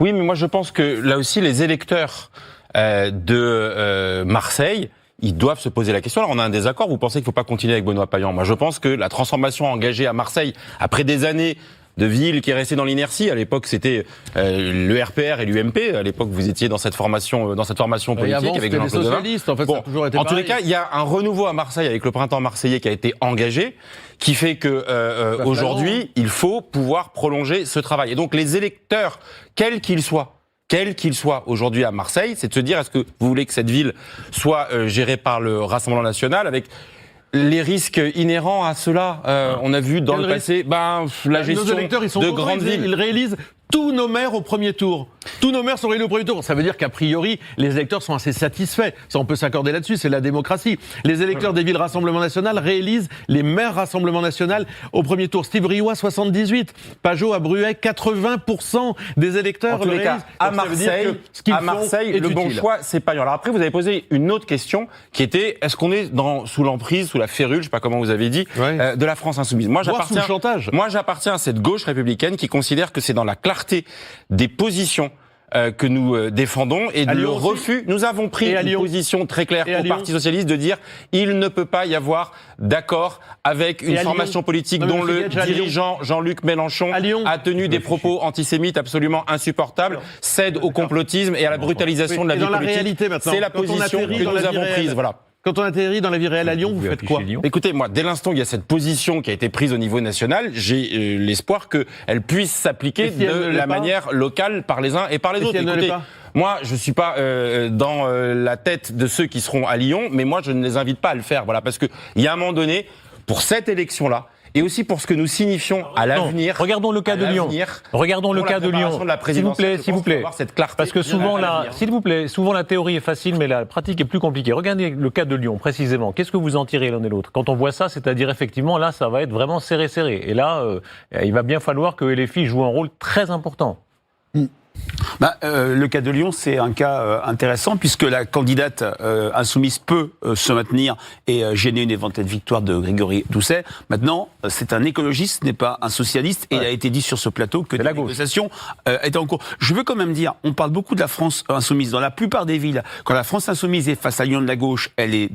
Oui, mais moi je pense que là aussi, les électeurs de Marseille, ils doivent se poser la question. Alors on a un désaccord. Vous pensez qu'il ne faut pas continuer avec Benoît Payan? Moi, je pense que la transformation engagée à Marseille après des années de ville qui est restée dans l'inertie. À l'époque, c'était le RPR et l'UMP. À l'époque, vous étiez dans cette formation politique avant, avec Jean-Claude socialistes. En fait, ça a toujours été en pareil. tous les cas, il y a un renouveau à Marseille avec le printemps marseillais qui a été engagé, qui fait que aujourd'hui, il faut pouvoir prolonger ce travail. Et donc, les électeurs, quels qu'ils soient aujourd'hui à Marseille, c'est de se dire est-ce que vous voulez que cette ville soit gérée par le Rassemblement national avec les risques inhérents à cela. On a vu dans le passé la gestion nos électeurs, ils sont de grandes villes. Ils réalisent tous nos maires au premier tour. Tous nos maires sont réélus au premier tour. Ça veut dire qu'a priori, les électeurs sont assez satisfaits. Ça, on peut s'accorder là-dessus, c'est la démocratie. Les électeurs des villes Rassemblement National réalisent les maires Rassemblement National au premier tour. Steve Rioux, 78. Pajot à Bruay, 80% des électeurs le réalisent. À Marseille, le bon choix, c'est Payan. Alors après, vous avez posé une autre question qui était, est-ce qu'on est sous l'emprise, sous la férule, je sais pas comment vous avez dit, de la France Insoumise. Moi, j'appartiens à cette gauche républicaine qui considère que c'est dans la clarté des positions que nous défendons et le refus. Nous avons pris une position très claire au Parti Socialiste de dire il ne peut pas y avoir d'accord avec une formation politique dont le dirigeant Jean-Luc Mélenchon a tenu des propos antisémites absolument insupportables, cède au complotisme et à la brutalisation de la vie politique. C'est la position que nous avons prise. Voilà. Quand on atterrit dans la vie réelle à Lyon, vous faites quoi? Écoutez, moi, dès l'instant où il y a cette position qui a été prise au niveau national, j'ai l'espoir qu'elle puisse s'appliquer de la manière locale par les uns et par les autres. Écoutez, moi, je suis pas dans la tête de ceux qui seront à Lyon, mais moi, je ne les invite pas à le faire. Voilà, parce que il y a un moment donné, pour cette élection-là, et aussi pour ce que nous signifions à l'avenir. Regardons le cas de Lyon. Regardons le cas de Lyon. S'il vous plaît. Parce que souvent, s'il vous plaît, souvent la théorie est facile, mais la pratique est plus compliquée. Regardez le cas de Lyon, précisément. Qu'est-ce que vous en tirez l'un et l'autre? Quand on voit ça, c'est-à-dire effectivement, là, ça va être vraiment serré. Et là, il va bien falloir que LFI joue un rôle très important. Le cas de Lyon, c'est un cas intéressant puisque la candidate insoumise peut se maintenir et gêner une éventuelle victoire de Grégory Doucet. Maintenant, c'est un écologiste, ce n'est pas un socialiste, et il a été dit sur ce plateau que la négociation était en cours. Je veux quand même dire, on parle beaucoup de la France insoumise. Dans la plupart des villes, quand la France insoumise est face à Lyon de la gauche, elle est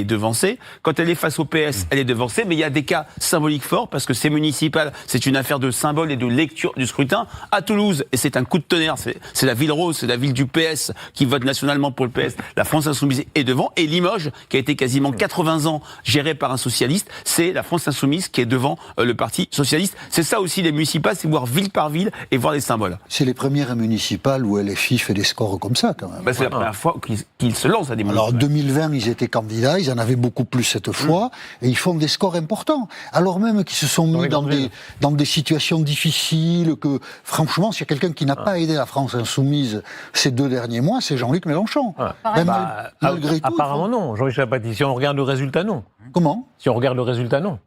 devancée. Quand elle est face au PS, elle est devancée. Mais il y a des cas symboliques forts parce que c'est municipal, c'est une affaire de symbole et de lecture du scrutin. À Toulouse, et c'est un coup de tonnerre, c'est la ville rose, c'est la ville du PS qui vote nationalement pour le PS. La France insoumise est devant. Et Limoges, qui a été quasiment 80 ans géré par un socialiste, c'est la France insoumise qui est devant le Parti socialiste. C'est ça aussi les municipales, c'est voir ville par ville et voir les symboles. C'est les premières municipales où LFI fait des scores comme ça, quand même. C'est la première fois qu'ils se lancent à des municipales. Alors, 2020, ils étaient candidats, ils en avaient beaucoup plus cette fois, et ils font des scores importants. Alors même qu'ils se sont mis dans des situations difficiles, que, franchement, s'il y a quelqu'un qui n'a pas aidé la France insoumise ces 2 derniers mois, c'est Jean-Luc Mélenchon. Malgré tout, apparemment non, Jean-Michel Apathy. Si on regarde le résultat, non. Comment? Si on regarde le résultat, non.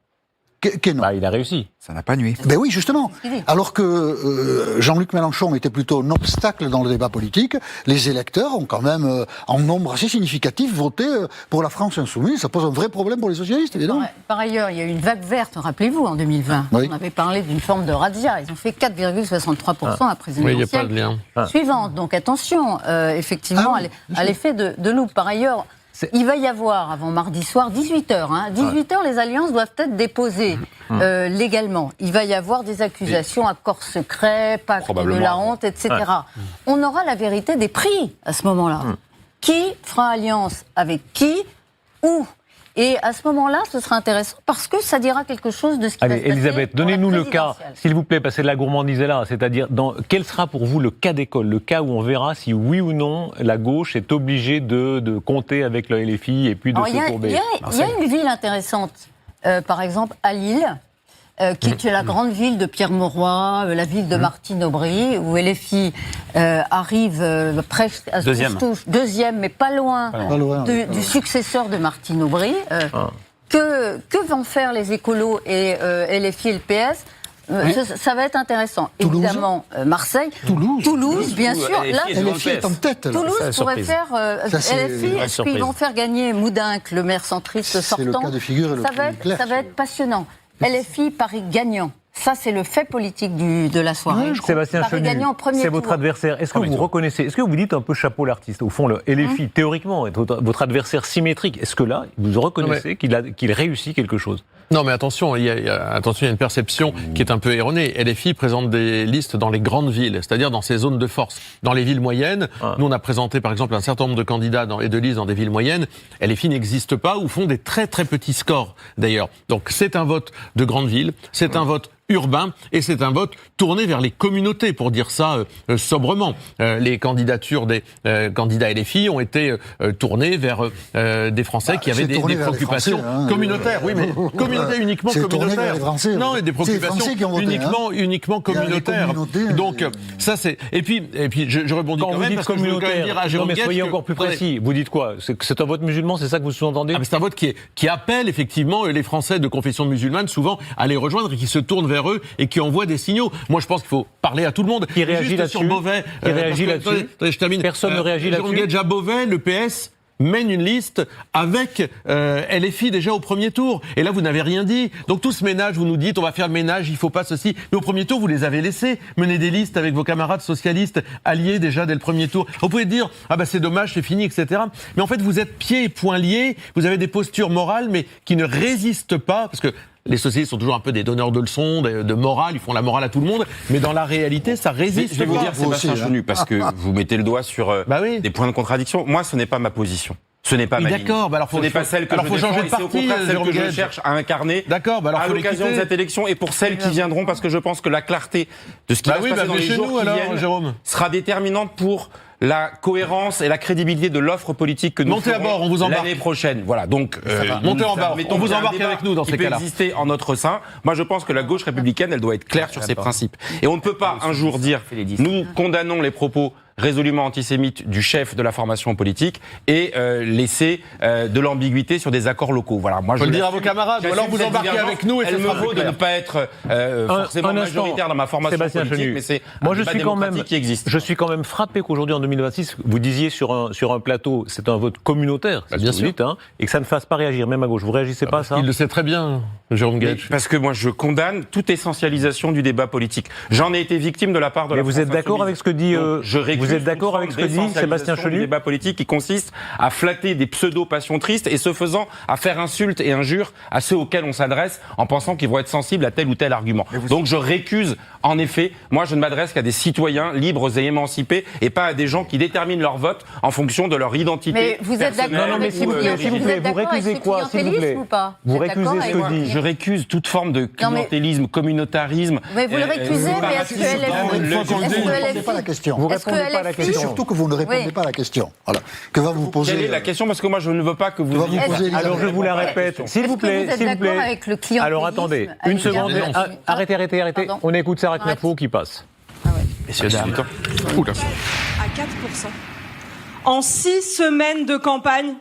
Non. Il a réussi. Ça n'a pas nuit. Ben oui, justement. Alors que Jean-Luc Mélenchon était plutôt un obstacle dans le débat politique, les électeurs ont quand même, en nombre assez significatif, voté pour la France insoumise. Ça pose un vrai problème pour les socialistes, évidemment. Par ailleurs, il y a eu une vague verte, rappelez-vous, en 2020. Oui. On avait parlé d'une forme de razzia. Ils ont fait 4,63% à présidentielle il n'y a pas de lien. Suivante. Donc attention, effectivement, à l'effet de loupe. Par ailleurs, il va y avoir, avant mardi soir, 18h. 18h, les alliances doivent être déposées légalement. Il va y avoir des accusations, accords secrets, pacte de la honte, etc. On aura la vérité des prix à ce moment-là. Qui fera alliance avec qui, où? Et à ce moment-là, ce sera intéressant parce que ça dira quelque chose de ce qui va se passer. Elisabeth, donnez-nous le cas, s'il vous plaît, parce que la gourmandise est là. C'est-à-dire, quel sera pour vous le cas d'école, le cas où on verra si oui ou non la gauche est obligée de compter avec le LFI et puis de se courber. Il y a une ville intéressante, par exemple à Lille, qui est la grande ville de Pierre Mauroy, la ville de Martine Aubry, où LFI arrive presque à deuxième, mais pas loin, du successeur de Martine Aubry. Que vont faire les écolos et LFI et le PS? Ça va être intéressant. Toulouse. Évidemment, Marseille. Toulouse, bien sûr. Là, LFI est en tête. Toulouse pourrait faire LFI. Est-ce qu'ils vont faire gagner Moudinque, le maire centriste sortant? C'est le cas de figure ça va être passionnant. LFI, Paris gagnant. Ça, c'est le fait politique de la soirée. Sébastien Chenu, c'est votre adversaire. Est-ce que vous reconnaissez, est-ce que vous dites un peu chapeau l'artiste? Au fond, le LFI, théoriquement, est votre adversaire symétrique. Est-ce que là, vous reconnaissez qu'il réussit quelque chose? Non, mais attention, il y a une perception qui est un peu erronée. LFI présente des listes dans les grandes villes, c'est-à-dire dans ces zones de force. Dans les villes moyennes, nous on a présenté par exemple un certain nombre de candidats et de listes dans des villes moyennes. LFI n'existe pas ou font des très très petits scores d'ailleurs. Donc c'est un vote de grande ville, c'est un vote urbain et c'est un vote tourné vers les communautés, pour dire ça sobrement. Les candidatures des candidats LFI ont été tournées vers des Français qui avaient des préoccupations communautaires. Oui, mais communautés uniquement communautaires. Non, et des préoccupations uniquement communautaires. Donc ça c'est. Et puis je rebondis quand même parce que je veux quand même dire à Jérôme Guedj. Mais soyez encore plus précis. Vous dites quoi? C'est un vote musulman, c'est ça que vous sous-entendez? C'est un vote qui appelle effectivement les Français de confession musulmane souvent à les rejoindre et qui se tournent vers eux et qui envoient des signaux. Moi, je pense qu'il faut parler à tout le monde. Qui réagit là-dessus? Sur Beauvais. Qui réagit là-dessus? Je termine. Personne ne réagit là-dessus. Jérôme Guedj à Beauvais, le PS mène une liste avec LFI déjà au premier tour. Et là, vous n'avez rien dit. Donc tout ce ménage, vous nous dites, on va faire le ménage, il faut pas ceci. Mais au premier tour, vous les avez laissés mener des listes avec vos camarades socialistes alliés déjà dès le premier tour. Vous pouvez dire, ah bah c'est dommage, c'est fini, etc. Mais en fait, vous êtes pieds et poings liés, vous avez des postures morales, mais qui ne résistent pas, parce que les socialistes sont toujours un peu des donneurs de leçons, de morale, ils font la morale à tout le monde, mais dans la réalité, ça résiste. Je vais vous dire, Sébastien Chenu, parce que vous mettez le doigt sur des points de contradiction. Moi, ce n'est pas ma position. Ce n'est pas ma ligne. D'accord, alors ce n'est pas celle que je défends, et c'est au contraire celle que je cherche à incarner à l'occasion de cette élection et pour celles qui viendront, parce que je pense que la clarté de ce qui va se passer dans les jours qui viennent sera déterminante pour la cohérence et la crédibilité de l'offre politique que nous Montez à bord, on vous embarque. l'année prochaine. Voilà, donc montez en bord, on vous embarque avec nous dans ces cas-là. Qui peut exister en notre sein. Moi, je pense que la gauche républicaine, elle doit être claire sur ses principes. Et on ne peut pas un jour dire, nous condamnons les propos résolument antisémites du chef de la formation politique et laisser de l'ambiguïté sur des accords locaux. Voilà, moi, je peux le dire à vos camarades, ou alors vous embarquez avec nous et elle me vaut de ne pas être forcément majoritaire dans ma formation politique, mais c'est un débat démocratique qui existe. Je suis quand même frappé qu'aujourd'hui, en 2026, vous disiez sur un plateau, c'est un vote communautaire, c'est bien ce que vous dites, hein, et que ça ne fasse pas réagir, même à gauche. Vous réagissez pas à ça? Il le sait très bien, Jérôme Guedj. Parce que moi, je condamne toute essentialisation du débat politique. J'en ai été victime de la part de la France Insoumise. Vous êtes d'accord avec ce que dit vous êtes d'accord avec ce que dit Sébastien Chenu? Le débat politique qui consiste à flatter des pseudo-passions tristes et ce faisant à faire insulte et injure à ceux auxquels on s'adresse en pensant qu'ils vont être sensibles à tel ou tel argument. Donc je récuse, en effet, moi je ne m'adresse qu'à des citoyens libres et émancipés et pas à des gens qui déterminent leur vote en fonction de leur identité. Mais vous êtes d'accord avec s'il vous plaît, vous récusez quoi, s'il vous plaît? Vous récusez ce que dit? Je récuse toute forme de clientélisme, communautarisme. Mais vous le récusez, mais est-ce que LFI... pas la question. Vous répondez pas à la question. C'est surtout que vous ne répondez pas à la question. Voilà. Que va vous poser... Quelle est la question? Parce que moi, je ne veux pas que vous... Alors, je vous la répète. S'il vous plaît, s'il vous plaît. Avec le clientélisme? Alors, attendez. Une seconde. Arrêtez. Pardon. On écoute Sarah Knafo qui passe. Messieurs, dames. À 4%. En 6 semaines de campagne...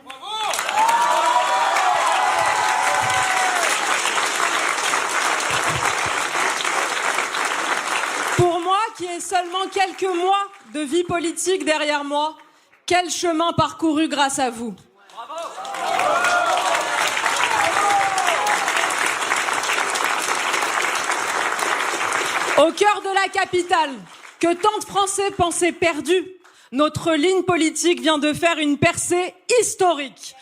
Pour moi, qui ai seulement quelques mois de vie politique derrière moi, quel chemin parcouru grâce à vous. Au cœur de la capitale, que tant de Français pensaient perdus, notre ligne politique vient de faire une percée historique.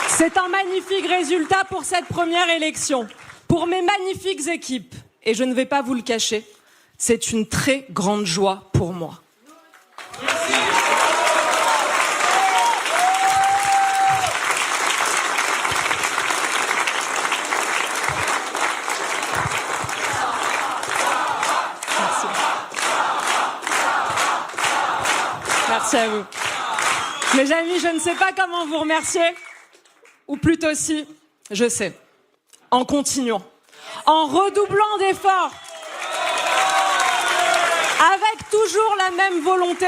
C'est un magnifique résultat pour cette première élection, pour mes magnifiques équipes. Et je ne vais pas vous le cacher, c'est une très grande joie pour moi. Merci à vous. Mes amis, je ne sais pas comment vous remercier. Ou plutôt si, je sais, en continuant, en redoublant d'efforts, avec toujours la même volonté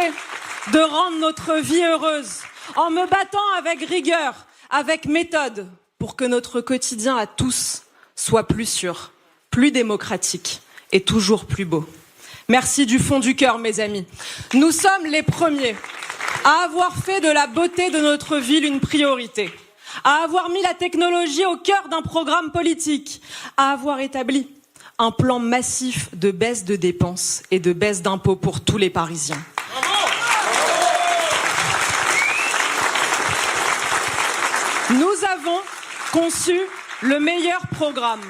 de rendre notre vie heureuse, en me battant avec rigueur, avec méthode, pour que notre quotidien à tous soit plus sûr, plus démocratique et toujours plus beau. Merci du fond du cœur, mes amis. Nous sommes les premiers à avoir fait de la beauté de notre ville une priorité, à avoir mis la technologie au cœur d'un programme politique, à avoir établi un plan massif de baisse de dépenses et de baisse d'impôts pour tous les Parisiens. Nous avons conçu le meilleur programme.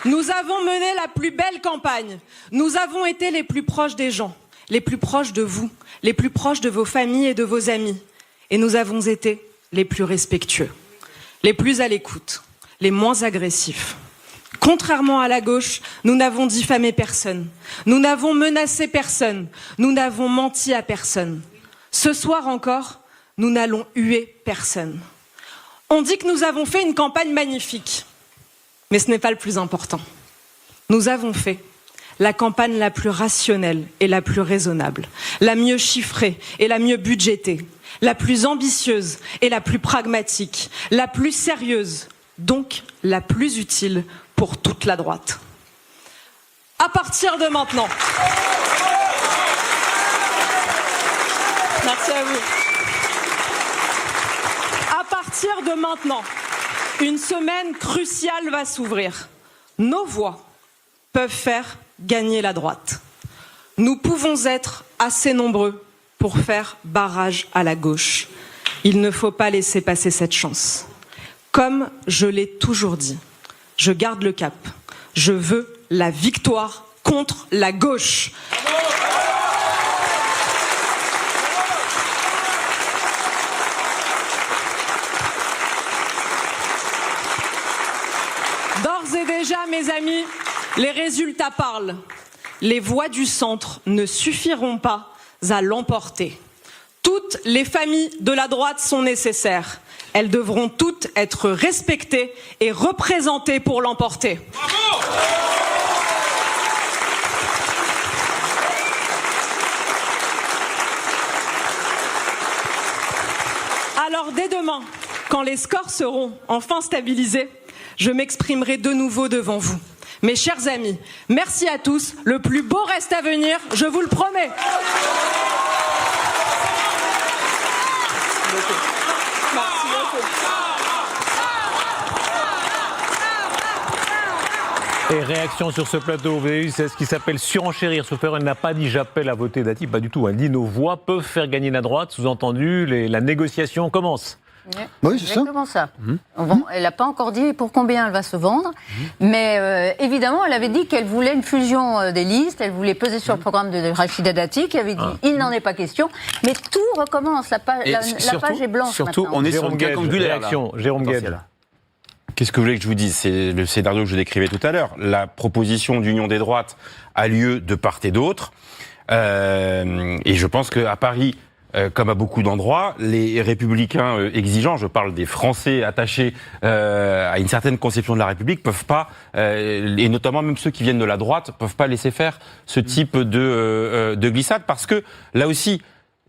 Nous avons mené la plus belle campagne. Nous avons été les plus proches des gens, les plus proches de vous, les plus proches de vos familles et de vos amis. Et nous avons été les plus respectueux, les plus à l'écoute, les moins agressifs. Contrairement à la gauche, nous n'avons diffamé personne. Nous n'avons menacé personne. Nous n'avons menti à personne. Ce soir encore, nous n'allons huer personne. On dit que nous avons fait une campagne magnifique. Mais ce n'est pas le plus important. Nous avons fait la campagne la plus rationnelle et la plus raisonnable, la mieux chiffrée et la mieux budgétée, la plus ambitieuse et la plus pragmatique, la plus sérieuse, donc la plus utile pour toute la droite. À partir de maintenant. Merci à vous. À partir de maintenant, une semaine cruciale va s'ouvrir. Nos voix peuvent faire gagner la droite. Nous pouvons être assez nombreux pour faire barrage à la gauche. Il ne faut pas laisser passer cette chance. Comme je l'ai toujours dit, je garde le cap. Je veux la victoire contre la gauche. D'ores et déjà, mes amis, Les résultats parlent. Les voix du centre ne suffiront pas à l'emporter. Toutes les familles de la droite sont nécessaires. Elles devront toutes être respectées et représentées pour l'emporter. Bravo ! Alors dès demain, quand les scores seront enfin stabilisés, je m'exprimerai de nouveau devant vous. Mes chers amis, merci à tous. Le plus beau reste à venir, je vous le promets. Merci beaucoup. Et réaction sur ce plateau, vous avez vu, c'est ce qui s'appelle surenchérir. Sauf elle n'a pas dit j'appelle à voter Dati, pas du tout. Elle dit nos voix peuvent faire gagner la droite. Sous-entendu, la négociation commence. Oui, c'est exactement ça. Bon, elle n'a pas encore dit pour combien elle va se vendre, mais évidemment, elle avait dit qu'elle voulait une fusion des listes, elle voulait peser sur le programme de Rachida Dati, qui avait dit il n'en est pas question, mais tout recommence, la page est blanche surtout, maintenant. On est sur une réaction. Jérôme Guedj. Qu'est-ce que vous voulez que je vous dise? C'est le scénario que je décrivais tout à l'heure. La proposition d'union des droites a lieu de part et d'autre, et je pense qu'à Paris, comme à beaucoup d'endroits, les républicains exigeants, je parle des Français attachés à une certaine conception de la République, peuvent pas, et notamment même ceux qui viennent de la droite, peuvent pas laisser faire ce type de glissade, parce que là aussi,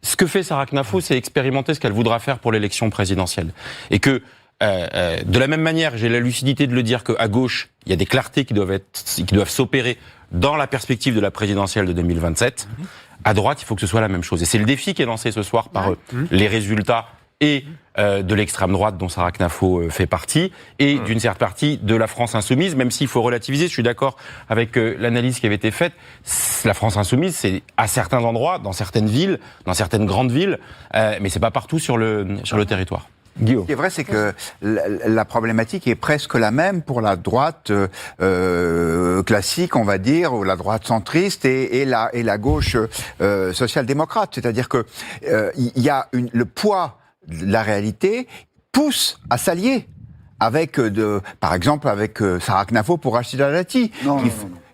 ce que fait Sarah Knafo, c'est expérimenter ce qu'elle voudra faire pour l'élection présidentielle, et que de la même manière, j'ai la lucidité de le dire qu'à gauche, il y a des clartés qui doivent s'opérer dans la perspective de la présidentielle de 2027. À droite, il faut que ce soit la même chose. Et c'est le défi qui est lancé ce soir par les résultats et de l'extrême droite dont Sarah Knafo fait partie, et d'une certaine partie de la France insoumise, même s'il faut relativiser, je suis d'accord avec l'analyse qui avait été faite, la France insoumise, c'est à certains endroits, dans certaines villes, dans certaines grandes villes, mais c'est pas partout sur le territoire. Guillaume. Ce qui est vrai, c'est que la problématique est presque la même pour la droite classique, on va dire, ou la droite centriste et la gauche social-démocrate. C'est-à-dire que il y a le poids de la réalité pousse à s'allier avec, par exemple, avec Sarah Knafo pour Rachida Dati.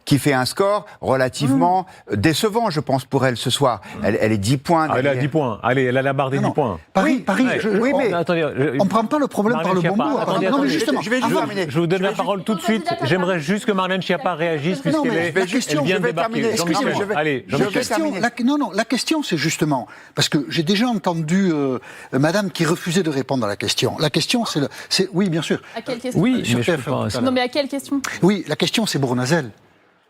Qui fait un score relativement décevant, je pense, pour elle ce soir. Elle est 10 points. Elle a 10 points. Allez, elle a la barre des 10 points. Paris, mais attendez, on ne prend pas le problème par le bon bout. Non, mais justement, je vous donne la parole tout de suite. J'aimerais juste que Marlène Schiappa réagisse, puisqu'elle vient de débarquer. Allez, la question, c'est justement, parce que j'ai déjà entendu madame qui refusait de répondre à la question. La question, c'est oui, bien sûr. À quelle question? Oui, non, mais à quelle question? Oui, la question, c'est Bournazel.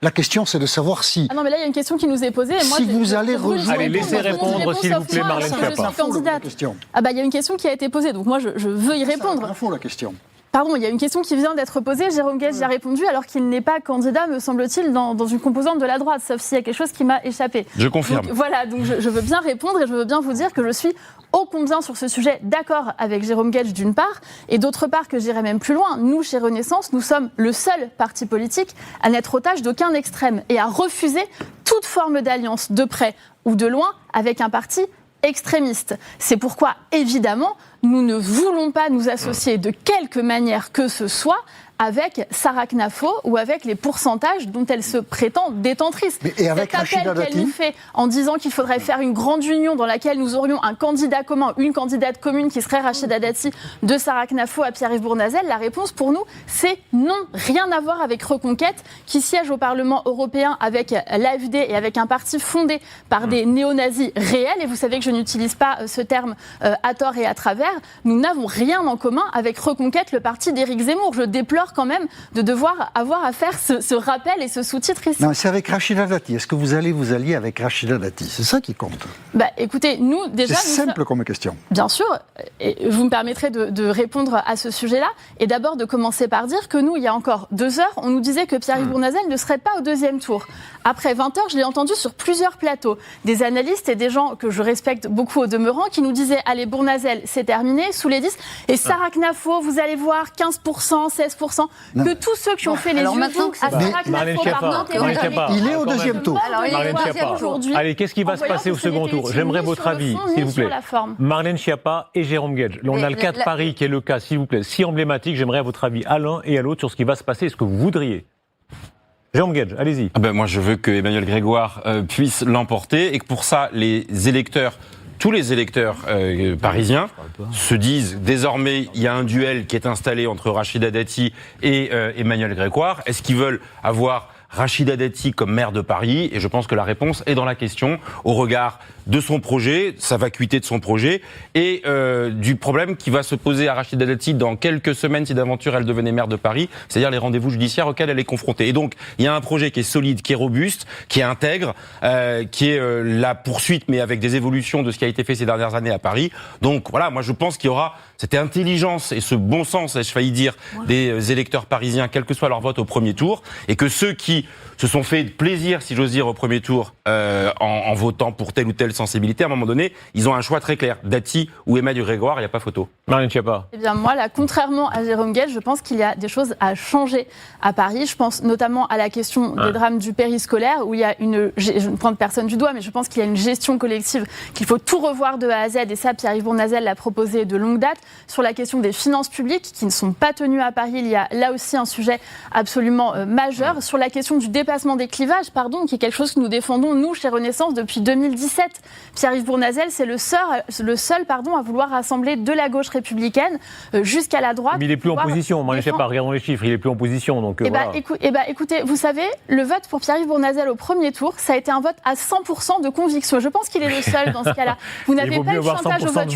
La question, c'est de savoir si... Ah non, mais là, il y a une question qui nous est posée. Et moi, si vous allez rejoindre... Allez, laissez répondre, s'il vous plaît, Marlène Schiappa. Ah bah, il y a une question qui a été posée, donc moi, je veux y répondre. C'est la question. Pardon, il y a une question qui vient d'être posée. Jérôme Guedj y a répondu, alors qu'il n'est pas candidat, me semble-t-il, dans une composante de la droite, sauf s'il y a quelque chose qui m'a échappé. Je confirme. Donc, voilà, donc je veux bien répondre et je veux bien vous dire que je suis ô combien sur ce sujet d'accord avec Jérôme Guedj d'une part, et d'autre part que j'irai même plus loin. Nous, chez Renaissance, nous sommes le seul parti politique à n'être otage d'aucun extrême et à refuser toute forme d'alliance, de près ou de loin, avec un parti extrémiste. C'est pourquoi, évidemment, nous ne voulons pas nous associer de quelque manière que ce soit avec Sarah Knafo ou avec les pourcentages dont elle se prétend détentrice. Et avec cet appel qu'elle nous fait en disant qu'il faudrait faire une grande union dans laquelle nous aurions un candidat commun, une candidate commune qui serait Rachida Dati, de Sarah Knafo à Pierre-Yves Bournazel, la réponse pour nous, c'est non. Rien à voir avec Reconquête, qui siège au Parlement européen avec l'AFD et avec un parti fondé par des néo-nazis réels. Et vous savez que je n'utilise pas ce terme à tort et à travers. Nous n'avons rien en commun avec Reconquête, le parti d'Éric Zemmour. Je déplore quand même de devoir avoir à faire ce rappel et ce sous-titre ici. Non, c'est avec Rachida Dati. Est-ce que vous allez vous allier avec Rachida Dati? C'est ça qui compte. Bah, écoutez, nous, déjà... C'est simple comme question. Bien sûr. Et vous me permettrez de répondre à ce sujet-là. Et d'abord de commencer par dire que nous, il y a encore 2 heures, on nous disait que Pierre-Yves Bournazel ne serait pas au 2e tour. Après 20 heures, je l'ai entendu sur plusieurs plateaux. Des analystes et des gens que je respecte beaucoup au demeurant qui nous disaient « Allez, Bournazel, c'est terminé, sous les 10. Et Sarah Knafo, vous allez voir, 15%, 16%. » Que tous ceux qui ont fait les yeux doux à Sarah Knafo, il est au 2e tour. Marlène Schiappa. Allez, qu'est-ce qui va se passer au second tour? J'aimerais votre avis, s'il vous plaît. Marlène Schiappa et Jérôme Guedj. On a le cas de Paris qui est le cas, s'il vous plaît, si emblématique. J'aimerais votre avis à l'un et à l'autre sur ce qui va se passer et ce que vous voudriez. Jérôme Guedj, allez-y. Moi, je veux que Emmanuel Grégoire puisse l'emporter et que pour ça, tous les électeurs parisiens se disent désormais il y a un duel qui est installé entre Rachida Dati et Emmanuel Grégoire. Est-ce qu'ils veulent avoir Rachida Dati comme maire de Paris? Et je pense que la réponse est dans la question, au regard de son projet, sa vacuité de son projet, et du problème qui va se poser à Rachida Dati dans quelques semaines si d'aventure elle devenait maire de Paris, c'est-à-dire les rendez-vous judiciaires auxquels elle est confrontée. Et donc, il y a un projet qui est solide, qui est robuste, qui est intègre, qui est la poursuite, mais avec des évolutions de ce qui a été fait ces dernières années à Paris. Donc voilà, moi je pense qu'il y aura cette intelligence et ce bon sens, ai-je failli dire, des électeurs parisiens, quel que soit leur vote au premier tour, et que ceux qui se sont fait plaisir, si j'ose dire, au premier tour, en votant pour telle ou telle sensibilité, à un moment donné, ils ont un choix très clair. Dati ou Emmanuel Grégoire, il n'y a pas photo. Marlène Schiappa. Eh bien, moi, là, contrairement à Jérôme Guedj, je pense qu'il y a des choses à changer à Paris. Je pense notamment à la question des drames du périscolaire, où il y a je ne pointe personne du doigt, mais je pense qu'il y a une gestion collective, qu'il faut tout revoir de A à Z, et ça, Pierre-Yves Bournazel l'a proposé de longue date. Sur la question des finances publiques, qui ne sont pas tenues à Paris, il y a là aussi un sujet absolument majeur. Sur la question du dépassement des clivages, qui est quelque chose que nous défendons, nous, chez Renaissance, depuis 2017. Pierre-Yves Bournazel, c'est le seul à vouloir rassembler de la gauche républicaine jusqu'à la droite. Mais il n'est plus en position, Marlène Schiappa, regardons les chiffres, il n'est plus en position. Donc, voilà. Écoutez, vous savez, le vote pour Pierre-Yves Bournazel au premier tour, ça a été un vote à 100% de conviction. Je pense qu'il est le seul dans ce cas-là. Vous n'avez pas eu de chantage au vote.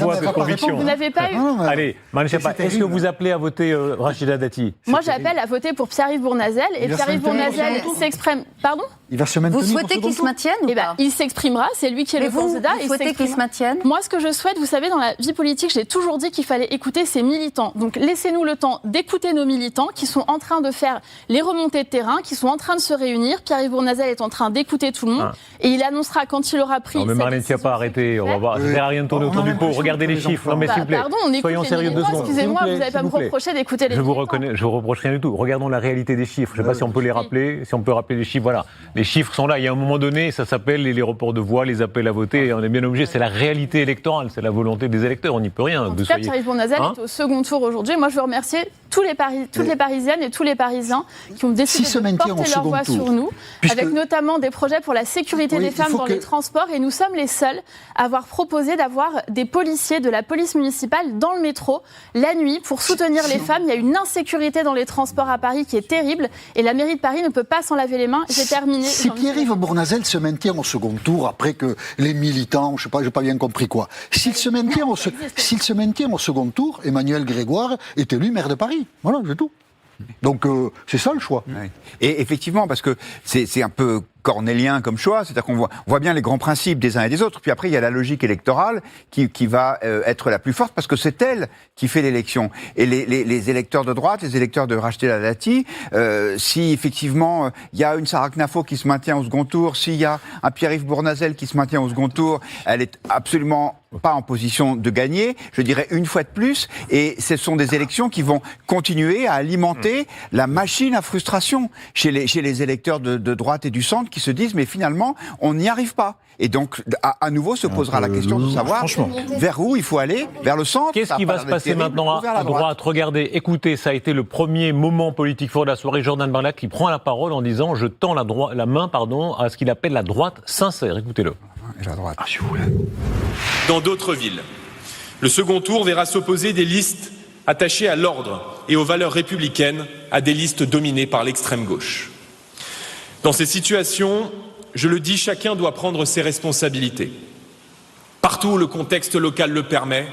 Vous n'avez pas eu... Allez, Marlène Schiappa, est-ce que vous appelez à voter Rachida Dati? Moi, j'appelle à voter pour Pierre-Yves Bournazel. Et Pierre-Yves Bournazel s'exprime... Pardon? Il va se maintenir. Vous souhaitez qu'il se maintienne ou pas? Il s'exprimera, c'est lui qui est le candidat. Vous souhaitez qu'il se maintienne? Moi, ce que je souhaite, vous savez, dans la vie politique, j'ai toujours dit qu'il fallait écouter ses militants. Donc, laissez-nous le temps d'écouter nos militants qui sont en train de faire les remontées de terrain, qui sont en train de se réunir. Pierre-Yves Bournazel est en train d'écouter tout le monde et il annoncera quand il aura pris. Non, mais Marlène Schiappa, arrêtez, on va voir. Ça sert à rien de tourner autour du pot. Regardez les chiffres. Non, mais s'il vous plaît. Pardon, soyons sérieux 2 secondes. Excusez-moi, vous n'allez pas me reprocher d'écouter les militants. Je vous reproche rien du tout. Regardons la réalité des chiffres. Je ne sais pas si on peut les rappeler, si on peut rappeler les chiffres. Voilà. Les chiffres sont là. Il y a un moment donné, ça s'appelle les reports de voix, les appels à voter. On est bien obligé. C'est la réalité électorale, c'est la volonté des électeurs. On n'y peut rien. En tout cas, Pierre-Yves Bournazel est au second tour aujourd'hui. Moi, je veux remercier toutes les Parisiennes et tous les Parisiens qui ont décidé de porter leur voix sur nous, avec notamment des projets pour la sécurité des femmes dans les transports. Et nous sommes les seuls à avoir proposé d'avoir des policiers de la police municipale dans le métro la nuit pour soutenir les femmes. Il y a une insécurité dans les transports à Paris qui est terrible et la mairie de Paris ne peut pas s'en laver les mains. J'ai terminé. Si Pierre-Yves Bournazel se maintient au second tour après que les militants, je sais pas, j'ai pas bien compris quoi. S'il se maintient au second tour, Emmanuel Grégoire est élu maire de Paris. Voilà, c'est tout. Donc c'est ça le choix. Ouais. Et effectivement, parce que c'est un peu cornélien comme choix, c'est-à-dire qu'on voit bien les grands principes des uns et des autres, puis après il y a la logique électorale qui va être la plus forte, parce que c'est elle qui fait l'élection. Et les électeurs de droite, les électeurs de Rachida Dati, si effectivement il y a une Sarah Knafo qui se maintient au second tour, s'il y a un Pierre-Yves Bournazel qui se maintient au second tour, elle est absolument pas en position de gagner, je dirais une fois de plus, et ce sont des élections qui vont continuer à alimenter la machine à frustration chez les électeurs de droite et du centre qui se disent mais finalement on n'y arrive pas. Et donc à nouveau se posera la question de savoir vers où il faut aller, vers le centre. Qu'est-ce qui va se passer maintenant à droite? Regardez, écoutez, ça a été le premier moment politique fort de la soirée. Jordan Bardella qui prend la parole en disant je tends la main à ce qu'il appelle la droite sincère. Écoutez-le. Et la droite. Si vous voulez. Dans d'autres villes, le second tour verra s'opposer des listes attachées à l'ordre et aux valeurs républicaines à des listes dominées par l'extrême gauche. Dans ces situations, je le dis, chacun doit prendre ses responsabilités. Partout où le contexte local le permet,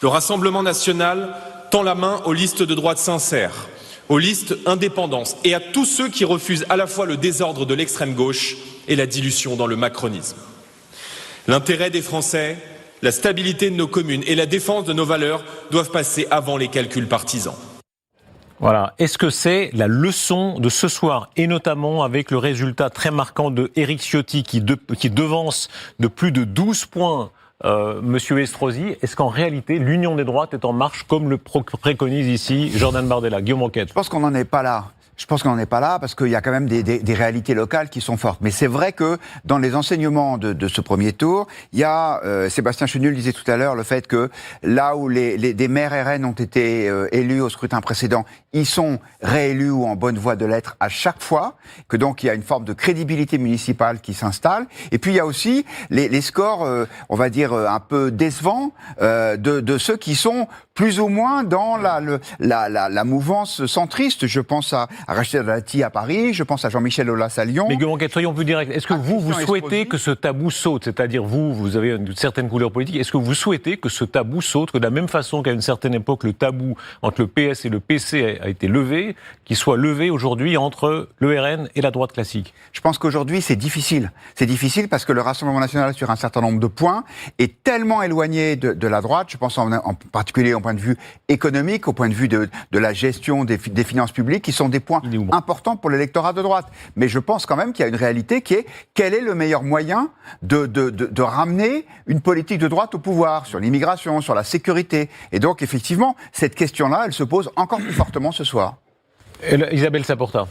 le Rassemblement national tend la main aux listes de droite sincères, aux listes indépendantes et à tous ceux qui refusent à la fois le désordre de l'extrême gauche et la dilution dans le macronisme. L'intérêt des Français, la stabilité de nos communes et la défense de nos valeurs doivent passer avant les calculs partisans. Voilà. Est-ce que c'est la leçon de ce soir, et notamment avec le résultat très marquant de Éric Ciotti qui devance de plus de 12 points Monsieur Estrosi? Est-ce qu'en réalité l'union des droites est en marche comme le préconise ici Jordan Bardella? Guillaume Roquette. Je pense qu'on n'en est pas là. Je pense qu'on n'en est pas là parce qu'il y a quand même des réalités locales qui sont fortes. Mais c'est vrai que dans les enseignements de ce premier tour, il y a, Sébastien Chenu le disait tout à l'heure, le fait que là où des maires RN ont été élus au scrutin précédent, ils sont réélus ou en bonne voie de l'être à chaque fois, que donc il y a une forme de crédibilité municipale qui s'installe. Et puis il y a aussi les scores, on va dire, un peu décevants de ceux qui sont plus ou moins dans la mouvance centriste. Je pense à Rachida Dati à Paris, je pense à Jean-Michel Aulas à Lyon. Mais soyons plus directs. Est-ce que vous souhaitez que ce tabou saute? C'est-à-dire vous avez une certaine couleur politique. Est-ce que vous souhaitez que ce tabou saute, que de la même façon qu'à une certaine époque, le tabou entre le PS et le PC a été levé, qu'il soit levé aujourd'hui entre le RN et la droite classique? Je pense qu'aujourd'hui, c'est difficile. C'est difficile parce que le Rassemblement national, sur un certain nombre de points, est tellement éloigné de la droite. Je pense en particulier au point de vue économique, au point de vue de la gestion des finances publiques, qui sont des points importants pour l'électorat de droite. Mais je pense quand même qu'il y a une réalité qui est quel est le meilleur moyen de ramener une politique de droite au pouvoir, sur l'immigration, sur la sécurité. Et donc, effectivement, cette question-là, elle se pose encore plus fortement ce soir. Isabelle Saporta.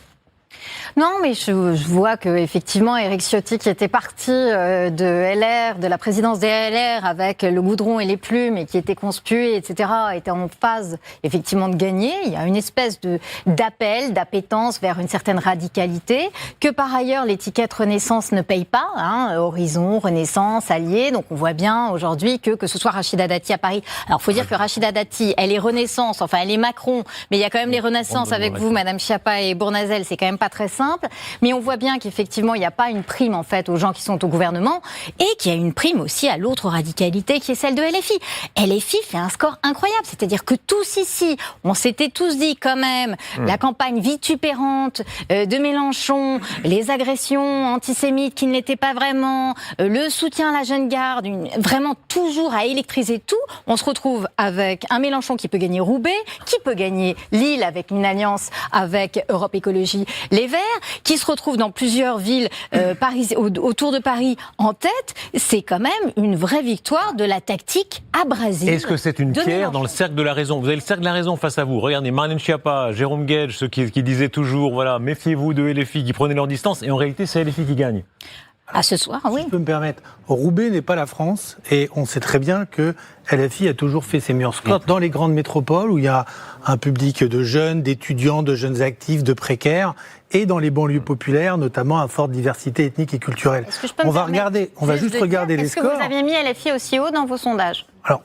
Non, mais je vois que effectivement Éric Ciotti, qui était parti de LR, de la présidence des LR, avec le goudron et les plumes, et qui était conspué, etc., était en phase effectivement de gagner. Il y a une espèce d'appel, d'appétence vers une certaine radicalité, que par ailleurs l'étiquette Renaissance ne paye pas, hein, Horizon, Renaissance, Alliés. Donc on voit bien aujourd'hui que ce soit Rachida Dati à Paris. Alors il faut dire que Rachida Dati, elle est Renaissance, enfin elle est Macron, mais il y a quand même les Renaissances avec vous, Madame Schiappa et Bournazel, c'est quand même pas très simple, mais on voit bien qu'effectivement il n'y a pas une prime en fait aux gens qui sont au gouvernement, et qu'il y a une prime aussi à l'autre radicalité qui est celle de LFI. LFI fait un score incroyable, c'est-à-dire que tous ici, on s'était tous dit quand même, la campagne vitupérante de Mélenchon, les agressions antisémites qui ne l'étaient pas vraiment, le soutien à la jeune garde, vraiment toujours à électriser tout. On se retrouve avec un Mélenchon qui peut gagner Roubaix, qui peut gagner Lille avec une alliance avec Europe Écologie Les Verts, qui se retrouve dans plusieurs villes autour de Paris en tête. C'est quand même une vraie victoire de la tactique abrasive. Est-ce que c'est une pierre dans le cercle de la raison? Vous avez le cercle de la raison face à vous. Regardez, Marlène Schiappa, Jérôme Guedj, ceux qui disaient toujours, voilà, méfiez-vous de LFI, qui prenaient leur distance, et en réalité, c'est LFI qui gagne. À ce soir, oui. Si je peux me permettre, Roubaix n'est pas la France, et on sait très bien que LFI a toujours fait ses meilleurs scores dans les grandes métropoles où il y a un public de jeunes, d'étudiants, de jeunes actifs, de précaires, et dans les banlieues populaires, notamment à forte diversité ethnique et culturelle. On va juste regarder les scores. Est-ce que vous aviez mis LFI aussi haut dans vos sondages? Alors,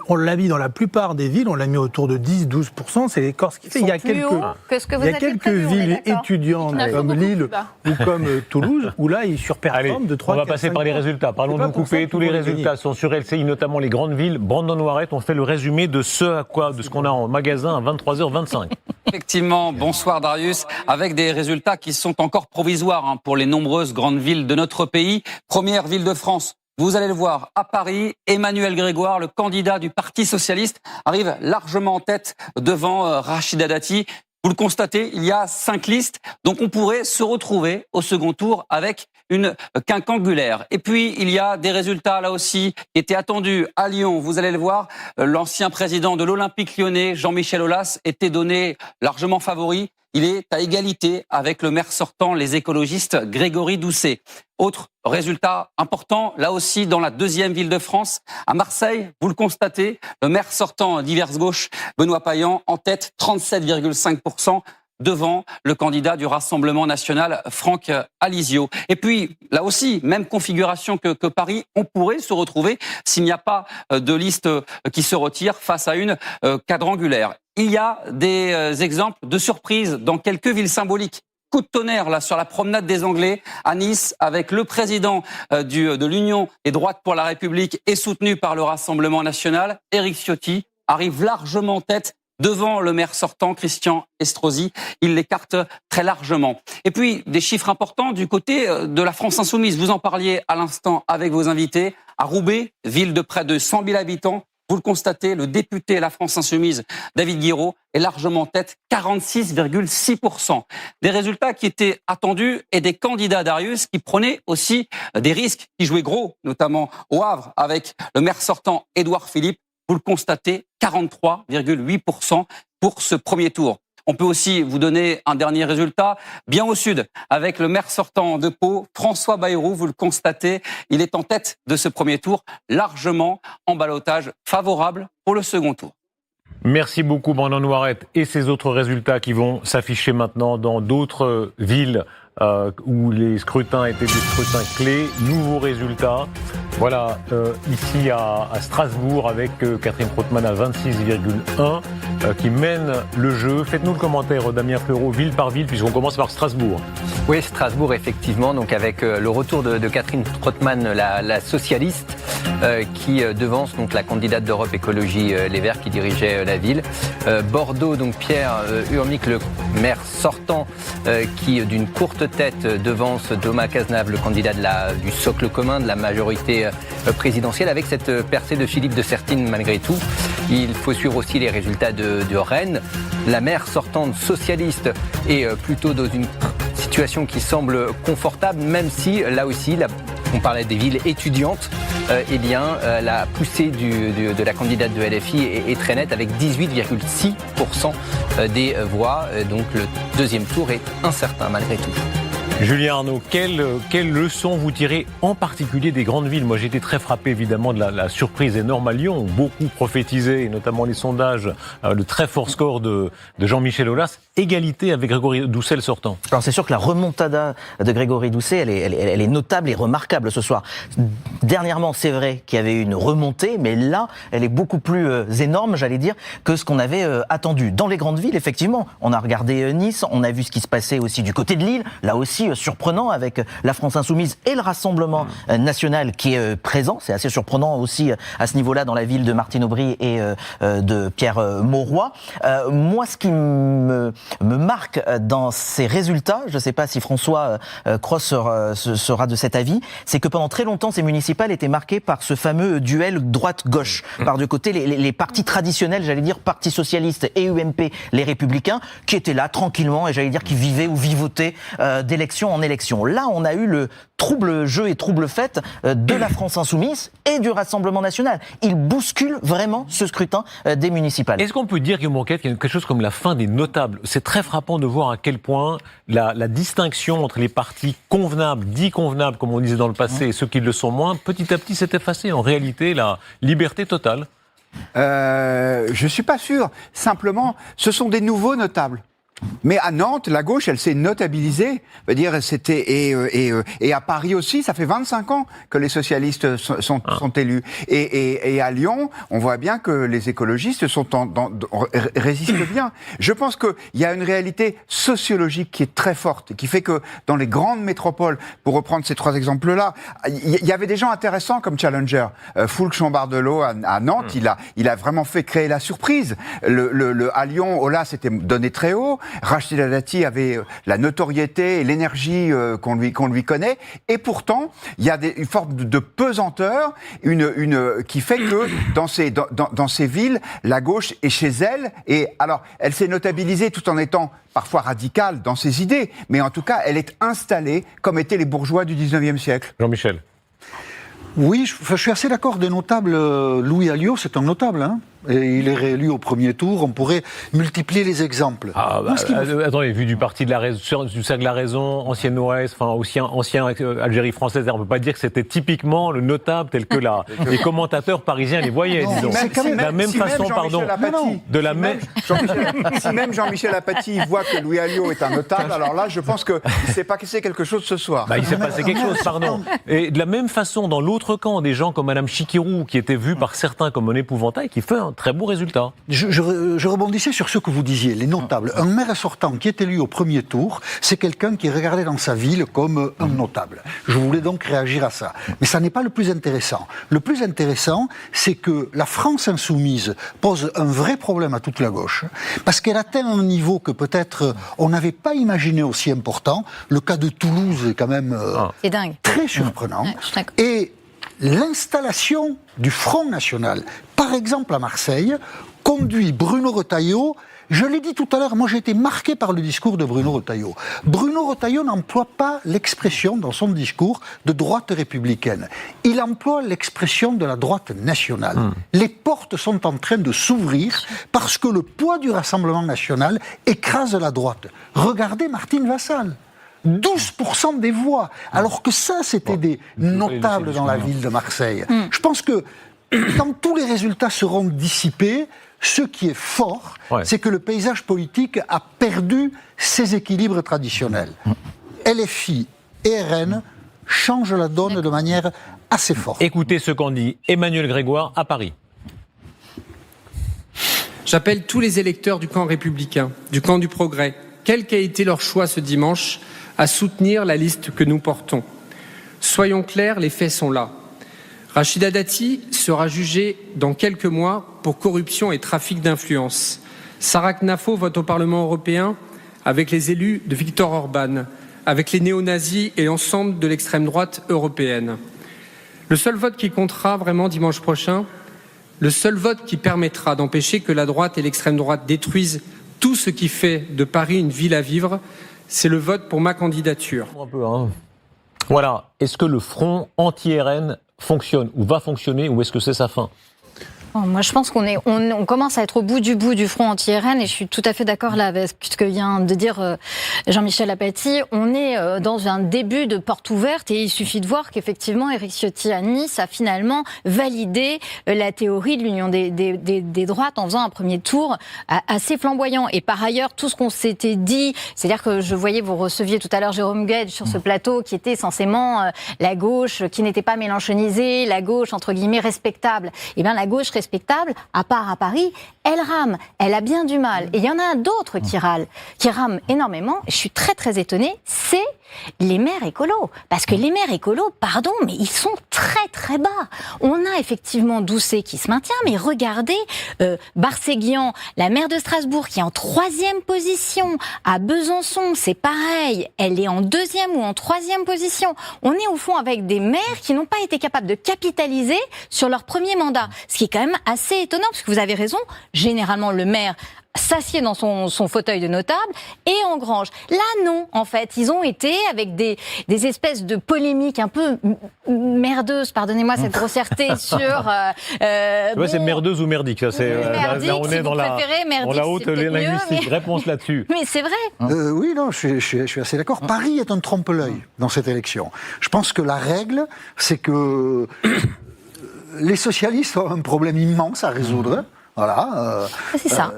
on l'a mis dans la plupart des villes, on l'a mis autour de 10-12%, c'est les Corses qui fait. Il y a quelques villes étudiantes comme Lille ou comme Toulouse, où là, ils surperforment de 3 on va passer par les résultats. Parlons-nous couper. Tous les résultats sont sur LCI, notamment les grandes villes. Brandon Noiret, on fait le résumé de ce qu'on a en magasin à 23h25. Effectivement, bonsoir Darius, avec des résultats qui sont encore provisoires pour les nombreuses grandes villes de notre pays. Première ville de France, vous allez le voir, à Paris, Emmanuel Grégoire, le candidat du Parti socialiste, arrive largement en tête devant Rachida Dati. Vous le constatez, il y a 5 listes, donc on pourrait se retrouver au second tour avec une quincangulaire. Et puis, il y a des résultats là aussi qui étaient attendus à Lyon. Vous allez le voir, l'ancien président de l'Olympique lyonnais, Jean-Michel Aulas, était donné largement favori. Il est à égalité avec le maire sortant, les écologistes, Grégory Doucet. Autre résultat important, là aussi dans la deuxième ville de France, à Marseille, vous le constatez, le maire sortant diverse gauche, Benoît Payan, en tête 37,5%. Devant le candidat du Rassemblement national, Franck Alizio. Et puis, là aussi, même configuration que Paris, on pourrait se retrouver s'il n'y a pas de liste qui se retire face à une quadrangulaire. Il y a des exemples de surprises dans quelques villes symboliques. Coup de tonnerre là sur la promenade des Anglais à Nice avec le président de l'Union des droites pour la République et soutenu par le Rassemblement national, Éric Ciotti, arrive largement en tête devant le maire sortant, Christian Estrosi. Il l'écarte très largement. Et puis, des chiffres importants du côté de la France insoumise. Vous en parliez à l'instant avec vos invités. À Roubaix, ville de près de 100 000 habitants, vous le constatez, le député de la France insoumise, David Guiraud, est largement en tête, 46,6%. Des résultats qui étaient attendus et des candidats Darius qui prenaient aussi des risques, qui jouaient gros, notamment au Havre, avec le maire sortant, Édouard Philippe. Vous le constatez, 43,8% pour ce premier tour. On peut aussi vous donner un dernier résultat. Bien au sud, avec le maire sortant de Pau, François Bayrou, vous le constatez, il est en tête de ce premier tour, largement en ballottage favorable pour le second tour. Merci beaucoup Brandon Noiret et ces autres résultats qui vont s'afficher maintenant dans d'autres villes où les scrutins étaient des scrutins clés. Nouveaux résultats. Voilà, ici à Strasbourg avec Catherine Trautmann à 26,1 qui mène le jeu. Faites-nous le commentaire, Damien Fleureau, ville par ville, puisqu'on commence par Strasbourg. Oui, Strasbourg, effectivement, donc avec le retour de Catherine Trautmann, la socialiste, qui devance donc la candidate d'Europe Écologie Les Verts qui dirigeait la ville. Bordeaux, donc Pierre Urmic, le maire sortant, qui d'une courte tête devance Thomas Cazenave, le candidat du socle commun de la majorité présidentielle, avec cette percée de Philippe de Sertine malgré tout. Il faut suivre aussi les résultats de Rennes. La maire sortante socialiste est plutôt dans une situation qui semble confortable, même si là aussi, on parlait des villes étudiantes, la poussée de la candidate de LFI est très nette avec 18,6% des voix. Donc le deuxième tour est incertain malgré tout. Julien Arnaud, quelle leçon vous tirez en particulier des grandes villes? Moi, j'ai été très frappé évidemment de la surprise énorme à Lyon, beaucoup prophétisé, et notamment les sondages, le très fort score de Jean-Michel Aulas, égalité avec Grégory Doucet le sortant. Alors c'est sûr que la remontada de Grégory Doucet, elle est notable et remarquable ce soir. Dernièrement, c'est vrai qu'il y avait une remontée, mais là, elle est beaucoup plus énorme, j'allais dire, que ce qu'on avait attendu. Dans les grandes villes, effectivement, on a regardé Nice, on a vu ce qui se passait aussi du côté de Lille, là aussi surprenant avec la France Insoumise et le Rassemblement National qui est présent. C'est assez surprenant aussi à ce niveau-là dans la ville de Martine Aubry et de Pierre Mauroy. Moi, ce qui me marque dans ces résultats, je ne sais pas si François Cros sera de cet avis, c'est que pendant très longtemps, ces municipales étaient marquées par ce fameux duel droite-gauche. Par de côté, les partis traditionnels, j'allais dire Parti Socialiste et UMP, les Républicains, qui étaient là tranquillement et j'allais dire qui vivaient ou vivotaient d'élection en élection. Là, on a eu le trouble jeu et trouble fête de la France Insoumise et du Rassemblement National. Ils bousculent vraiment ce scrutin des municipales. Est-ce qu'on peut dire, Guillaume Ronquette, qu'il y a quelque chose comme la fin des notables? C'est très frappant de voir à quel point la distinction entre les partis convenables, dits convenables, comme on disait dans le passé, et ceux qui le sont moins, petit à petit s'est effacé. En réalité, la liberté totale. Je suis pas sûr. Simplement, ce sont des nouveaux notables. Mais à Nantes, la gauche, elle s'est notabilisée. Je veux dire, c'était et à Paris aussi, ça fait 25 ans que les socialistes sont élus. Et à Lyon, on voit bien que les écologistes résistent bien. Je pense qu'il y a une réalité sociologique qui est très forte, qui fait que dans les grandes métropoles, pour reprendre ces trois exemples-là, il y avait des gens intéressants comme challenger. Foulques Chambardelot à Nantes, il a vraiment fait créer la surprise. À Lyon, Aulas s'était donné très haut. Rachida Dati avait la notoriété et l'énergie qu'on lui connaît, et pourtant il y a une forme de pesanteur, qui fait que dans ces villes, la gauche est chez elle, et alors elle s'est notabilisée tout en étant parfois radicale dans ses idées, mais en tout cas elle est installée comme étaient les bourgeois du 19e siècle. Jean-Michel. Oui, je suis assez d'accord. Des notables, Louis Alliot, c'est un notable, hein. Et il est réélu au premier tour. On pourrait multiplier les exemples. Attendez, vu du parti du Cercle de la Raison, ancienne OAS, ancien Algérie française, on ne peut pas dire que c'était typiquement le notable tel que les commentateurs parisiens les voyaient, disons. De la même façon, pardon. Si même Jean-Michel Apathy voit que Louis Alliot est un notable, alors là, je pense qu'il s'est passé quelque chose ce soir. Il s'est passé quelque chose, pardon. Et de la même façon, dans l'autre camp, des gens comme Madame Chikirou, qui était vue par certains comme un épouvantail, qui fait un très beau résultat. Je rebondissais sur ce que vous disiez, les notables. Un maire sortant qui est élu au premier tour, c'est quelqu'un qui est regardé dans sa ville comme un notable. Je voulais donc réagir à ça. Mais ça n'est pas le plus intéressant. Le plus intéressant, c'est que la France Insoumise pose un vrai problème à toute la gauche, parce qu'elle atteint un niveau que peut-être on n'avait pas imaginé aussi important. Le cas de Toulouse est quand même c'est dingue. Très surprenant. Et l'installation du Front National, par exemple à Marseille, conduit Bruno Retailleau Je l'ai dit tout à l'heure, moi j'ai été marqué par le discours de Bruno Retailleau. Bruno Retailleau n'emploie pas l'expression dans son discours de droite républicaine. Il emploie l'expression de la droite nationale. Les portes sont en train de s'ouvrir parce que le poids du Rassemblement national écrase la droite. Regardez Martine Vassal. 12% des voix, alors que ça, c'était des notables dans la ville de Marseille. Je pense que quand tous les résultats seront dissipés, ce qui est fort, c'est que le paysage politique a perdu ses équilibres traditionnels. LFI et RN changent la donne de manière assez forte. Écoutez ce qu'en dit Emmanuel Grégoire à Paris. J'appelle tous les électeurs du camp républicain, du camp du progrès, quel qu'a été leur choix ce dimanche, à soutenir la liste que nous portons. Soyons clairs, les faits sont là. Rachida Dati sera jugée dans quelques mois pour corruption et trafic d'influence. Sarah Knafo vote au Parlement européen avec les élus de Viktor Orban, avec les néo-nazis et l'ensemble de l'extrême droite européenne. Le seul vote qui comptera vraiment dimanche prochain, le seul vote qui permettra d'empêcher que la droite et l'extrême droite détruisent tout ce qui fait de Paris une ville à vivre, c'est le vote pour ma candidature. Voilà. Est-ce que le front anti-RN fonctionne ou va fonctionner ou est-ce que c'est sa fin ? Moi, je pense qu'on commence à être au bout du front anti-RN et je suis tout à fait d'accord là avec ce que vient de dire Jean-Michel Apathy. On est dans un début de porte ouverte et il suffit de voir qu'effectivement Éric Ciotti à Nice a finalement validé la théorie de l'union des droites en faisant un premier tour assez flamboyant. Et par ailleurs, tout ce qu'on s'était dit, c'est-à-dire que je voyais, vous receviez tout à l'heure Jérôme Guedj sur ce plateau qui était censément la gauche qui n'était pas mélenchonisée, la gauche entre guillemets respectable. Eh bien la gauche respectable, à part à Paris, elle rame, elle a bien du mal. Et il y en a d'autres qui rament énormément. Je suis très très étonnée, c'est les maires écolos. Parce que les maires écolos, pardon, mais ils sont très très bas. On a effectivement Doucet qui se maintient, mais regardez Barséguian, la maire de Strasbourg, qui est en 3e position. À Besançon, c'est pareil. Elle est en 2e ou en 3e position. On est au fond avec des maires qui n'ont pas été capables de capitaliser sur leur premier mandat. Ce qui est quand même assez étonnant, parce que vous avez raison, généralement le maire s'assied dans son fauteuil de notable et engrange. Là, non, en fait. Ils ont été avec des espèces de polémiques un peu merdeuses, pardonnez-moi cette grossièreté, sur... c'est merdeuse ou merdique, ça, c'est, merdique, là, on est dans la haute linguistique. Mais... Réponse là-dessus. Mais c'est vrai. Oui, non, je suis assez d'accord. Paris est un trompe-l'œil dans cette élection. Je pense que la règle, c'est que les socialistes ont un problème immense à résoudre. Voilà. C'est ça.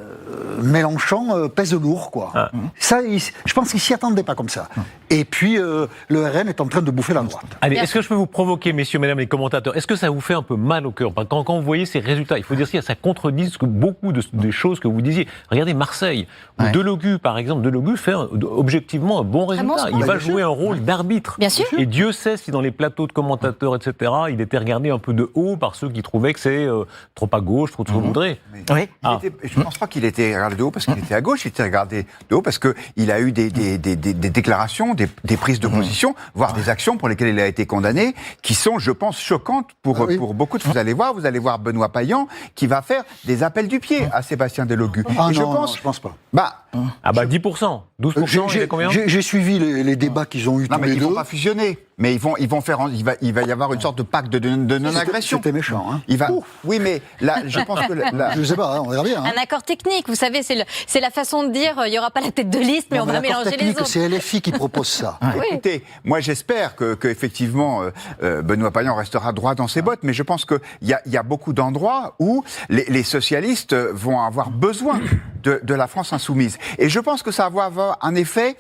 Mélenchon pèse lourd, quoi. Ça, je pense qu'il s'y attendait pas comme ça. Et puis, le RN est en train de bouffer la droite. Allez, est-ce que je peux vous provoquer, messieurs, mesdames les commentateurs, est-ce que ça vous fait un peu mal au cœur ? Quand vous voyez ces résultats, il faut dire que ça contredit beaucoup des choses que vous disiez. Regardez Marseille, où Delogu, par exemple, fait objectivement un bon résultat. Il va jouer un rôle d'arbitre. Bien sûr. Et Dieu sait si dans les plateaux de commentateurs, etc., il était regardé un peu de haut par ceux qui trouvaient que c'est trop à gauche, trop saupoudré. Oui. Je ne pense pas qu'il était regardé de haut parce qu'il était à gauche, il était regardé de haut parce qu'il a eu des déclarations, des prises de position, voire des actions pour lesquelles il a été condamné, qui sont, je pense, choquantes pour beaucoup de... Vous allez voir Benoît Payan qui va faire des appels du pied à Sébastien Delogu. Je pense pas. 10%, 12%, il est combien ? J'ai suivi les débats qu'ils ont eu tous les deux. Ils ne vont pas fusionner. Mais il va y avoir une sorte de pacte de non-agression. C'était méchant, hein. Oui, mais là, je pense que... Je sais pas, on verra bien. Un accord technique, vous savez, c'est la façon de dire, il n'y aura pas la tête de liste, mais on va mélanger les autres. C'est LFI qui propose ça. Oui. Écoutez, moi j'espère que effectivement Benoît Payan restera droit dans ses bottes, mais je pense qu'il y a beaucoup d'endroits où les socialistes vont avoir besoin de la France insoumise. Et je pense que ça va avoir un effet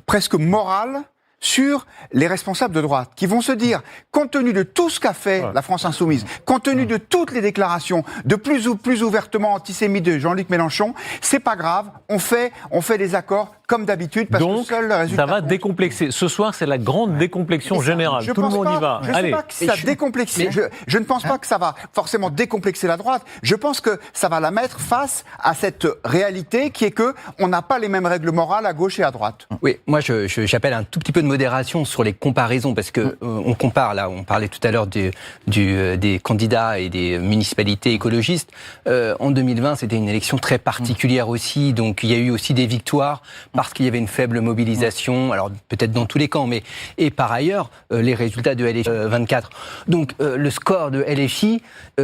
presque moral sur les responsables de droite, qui vont se dire, compte tenu de tout ce qu'a fait la France insoumise, compte tenu de toutes les déclarations de plus ouvertement antisémites de Jean-Luc Mélenchon, c'est pas grave, on fait des accords comme d'habitude, parce donc, que seul le résultat... ça va décomplexer. Ce soir, c'est la grande décomplexion générale. Tout le monde y va. Je ne sais pas que ça décomplexe. Je ne pense pas que ça va forcément décomplexer la droite. Je pense que ça va la mettre face à cette réalité qui est que on n'a pas les mêmes règles morales à gauche et à droite. Oui, moi j'appelle un tout petit peu de modération sur les comparaisons, parce que on compare, là, on parlait tout à l'heure des candidats et des municipalités écologistes. En 2020, c'était une élection très particulière aussi, donc il y a eu aussi des victoires parce qu'il y avait une faible mobilisation, alors peut-être dans tous les camps, mais et par ailleurs, les résultats de LFI 24. Donc le score de LFI,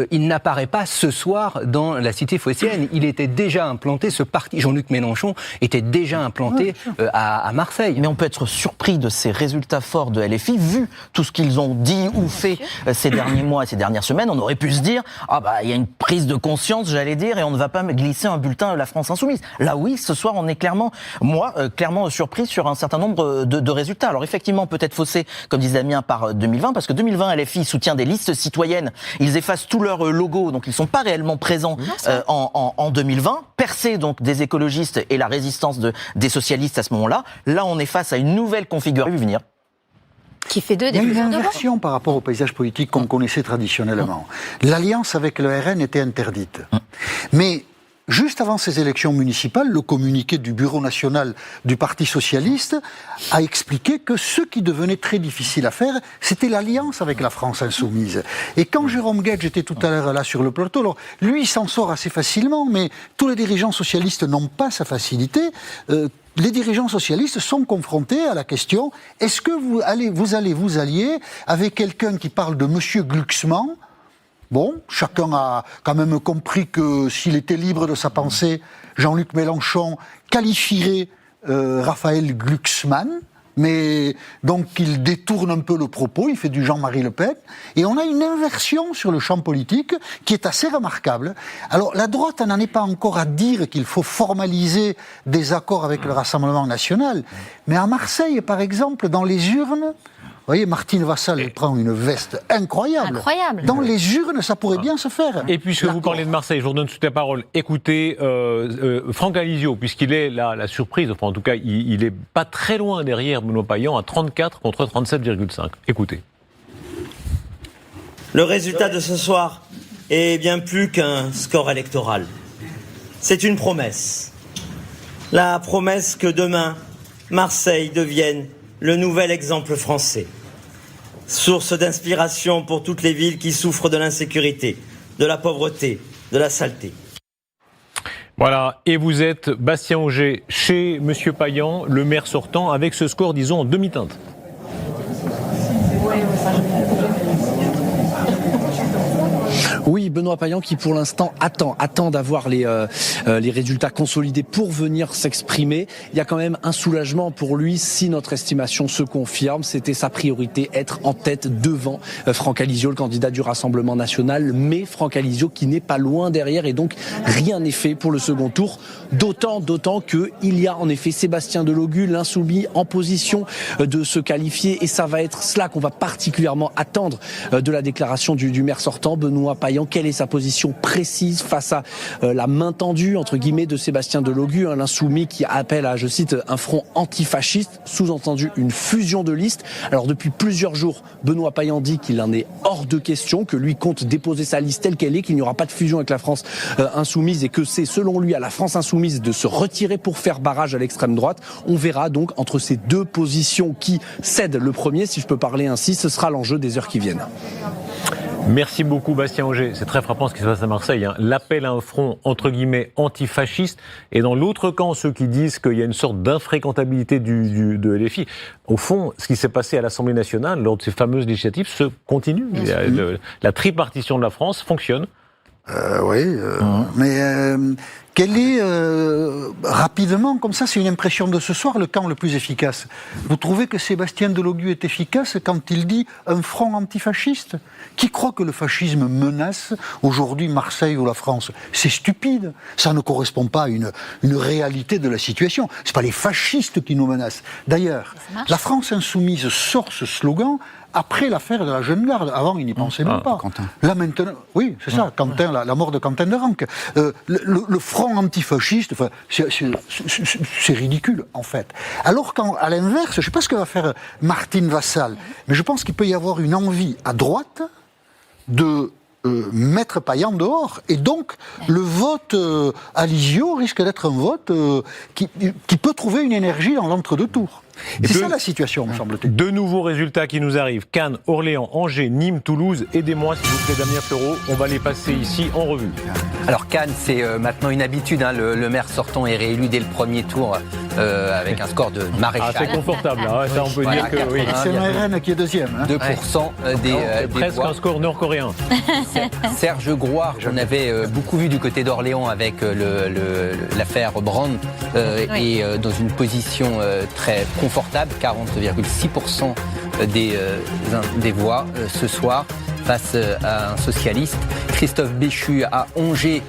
il n'apparaît pas ce soir dans la cité phocéenne. Il était déjà implanté, ce parti, Jean-Luc Mélenchon, était déjà implanté à Marseille. Mais on peut être surpris de ces résultats forts de LFI, vu tout ce qu'ils ont dit ou fait ces derniers mois et ces dernières semaines. On aurait pu se dire, il y a une prise de conscience, j'allais dire, et on ne va pas glisser un bulletin de la France Insoumise. Là, oui, ce soir, on est clairement surpris sur un certain nombre de résultats. Alors effectivement, peut-être faussé, comme disait Damien, par 2020, parce que 2020, LFI soutient des listes citoyennes. Ils effacent tout leur logo, donc ils ne sont pas réellement présents en 2020. Percé donc des écologistes et la résistance des socialistes à ce moment-là. Là, on est face à une nouvelle configuration. Venir. Qui fait Il y a une inversion par rapport au paysage politique qu'on connaissait traditionnellement. L'alliance avec le RN était interdite. Mais juste avant ces élections municipales, le communiqué du Bureau national du Parti socialiste a expliqué que ce qui devenait très difficile à faire, c'était l'alliance avec la France insoumise. Et quand Jérôme Guedj était tout à l'heure là sur le plateau, alors lui il s'en sort assez facilement, mais tous les dirigeants socialistes n'ont pas sa facilité. Les dirigeants socialistes sont confrontés à la question, est-ce que vous allez vous allier avec quelqu'un qui parle de Monsieur Glucksmann? Bon, chacun a quand même compris que s'il était libre de sa pensée, Jean-Luc Mélenchon qualifierait Raphaël Glucksmann, mais donc il détourne un peu le propos, il fait du Jean-Marie Le Pen, et on a une inversion sur le champ politique qui est assez remarquable. Alors la droite n'en est pas encore à dire qu'il faut formaliser des accords avec le Rassemblement national, mais à Marseille, par exemple, dans les urnes, vous voyez, Martine Vassal prend une veste incroyable. Dans les urnes, ça pourrait bien se faire. Et puisque vous parlez de Marseille, je vous donne toute la parole. Écoutez, Franck Alizio, puisqu'il est la surprise, enfin en tout cas, il est pas très loin derrière Benoît Payan, à 34 contre 37,5. Écoutez. Le résultat de ce soir est bien plus qu'un score électoral. C'est une promesse. La promesse que demain, Marseille devienne le nouvel exemple français. Source d'inspiration pour toutes les villes qui souffrent de l'insécurité, de la pauvreté, de la saleté. Voilà, et vous êtes Bastien Auger chez Monsieur Payan, le maire sortant, avec ce score, disons, en demi-teinte. Oui, Benoît Payan qui pour l'instant attend d'avoir les résultats consolidés pour venir s'exprimer. Il y a quand même un soulagement pour lui si notre estimation se confirme. C'était sa priorité, être en tête devant Franck Alizio, le candidat du Rassemblement national, mais Franck Alizio qui n'est pas loin derrière et donc rien n'est fait pour le second tour. D'autant qu'il y a en effet Sébastien Delogu, l'insoumis, en position de se qualifier et ça va être cela qu'on va particulièrement attendre de la déclaration du maire sortant, Benoît Payan. Quelle est sa position précise face à la main tendue, entre guillemets, de Sébastien Delogu, l'insoumis qui appelle à, je cite, un front antifasciste, sous-entendu une fusion de listes. Alors depuis plusieurs jours, Benoît Payan dit qu'il en est hors de question, que lui compte déposer sa liste telle qu'elle est, qu'il n'y aura pas de fusion avec la France insoumise et que c'est selon lui à la France insoumise de se retirer pour faire barrage à l'extrême droite. On verra donc entre ces deux positions qui cèdent le premier, si je peux parler ainsi, ce sera l'enjeu des heures qui viennent. Merci beaucoup Bastien Auger. C'est très frappant ce qui se passe à Marseille. L'appel à un front, entre guillemets, antifasciste. Et dans l'autre camp, ceux qui disent qu'il y a une sorte d'infréquentabilité de LFI. Au fond, ce qui s'est passé à l'Assemblée nationale, lors de ces fameuses législatives, se continue. La tripartition de la France fonctionne. Mais quel est, rapidement, comme ça, c'est une impression de ce soir, le camp le plus efficace? Vous trouvez que Sébastien Delogu est efficace quand il dit un front antifasciste? Qui croit que le fascisme menace aujourd'hui Marseille ou la France? C'est stupide. Ça ne correspond pas à une réalité de la situation. Ce pas les fascistes qui nous menacent. D'ailleurs, la France insoumise sort ce slogan après l'affaire de la jeune garde. Avant, il n'y pensait même pas. Quentin. Là, maintenant, oui, c'est ça, Quentin, la mort de Quentin de Ranc. Le front antifasciste, enfin, c'est ridicule, en fait. Alors qu'à l'inverse, je ne sais pas ce que va faire Martine Vassal, mais je pense qu'il peut y avoir une envie à droite de mettre Payan dehors. Et donc, le vote à Lisieux risque d'être un vote qui peut trouver une énergie dans l'entre-deux tours. C'est ça la situation, me semble-t-il. De nouveaux résultats qui nous arrivent. Cannes, Orléans, Angers, Nîmes, Toulouse. Aidez-moi, s'il vous plaît, Damien Fleureau. On va les passer ici en revue. Alors Cannes, c'est maintenant une habitude. Hein. Le maire sortant est réélu dès le premier tour avec un score de maréchal. Ah, c'est confortable. Hein. Ça, on peut dire que oui. C'est le RN qui est deuxième. Hein. 2% des presque voix. un score nord-coréen. Serge Grouard, qu'on avait beaucoup vu du côté d'Orléans avec l'affaire Brand, est dans une position très confortable, 40,6% des voix ce soir face à un socialiste. Christophe Béchu à Angers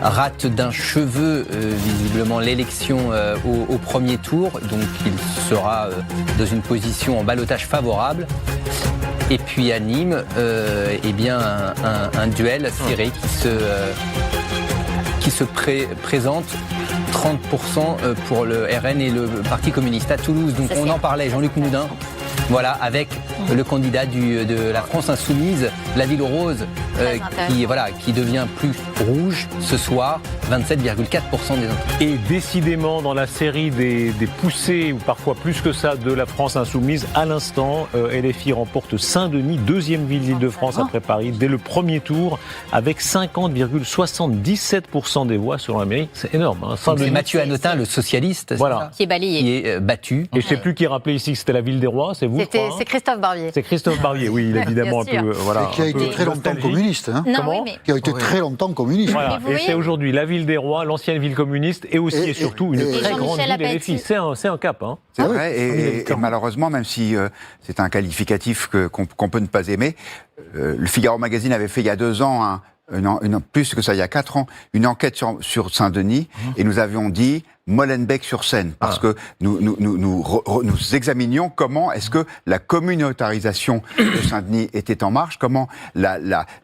rate d'un cheveu visiblement l'élection au premier tour, donc il sera dans une position en ballottage favorable. Et puis à Nîmes, eh bien un duel serré qui se présente. 30% pour le RN et le Parti communiste à Toulouse. Donc on en parlait, Jean-Luc Moudin. Voilà, avec le candidat de la France Insoumise, la Ville Rose, qui devient plus rouge ce soir, 27,4% des intérêts. Et décidément, dans la série des poussées, ou parfois plus que ça, de la France Insoumise, à l'instant, LFI remporte Saint-Denis, deuxième ville d'Île-de-France après Paris, dès le premier tour, avec 50,77% des voix selon la mairie. C'est énorme. Hein. C'est Mathieu Hanotin, le socialiste, qui est balayé. Qui est battu. Et je ne sais plus qui rappelait ici que c'était la Ville des Rois, c'est vous? C'est Christophe Barbier. C'est Christophe Barbier, oui, il est évidemment un peu. Voilà, et qui a été très longtemps communiste. Hein. Non, qui a été très longtemps communiste. Voilà. Et c'est aujourd'hui la Ville des Rois, l'ancienne ville communiste, et aussi et surtout une très grande ville LFI. C'est un cap. Hein. C'est vrai, et malheureusement, même si c'est un qualificatif qu'on peut ne pas aimer, le Figaro Magazine avait fait il y a 2 ans, plus que ça, il y a 4 ans, une enquête sur Saint-Denis, et nous avions dit Molenbeek-sur-Seine, parce que nous examinions comment est-ce que la communautarisation de Saint-Denis était en marche, comment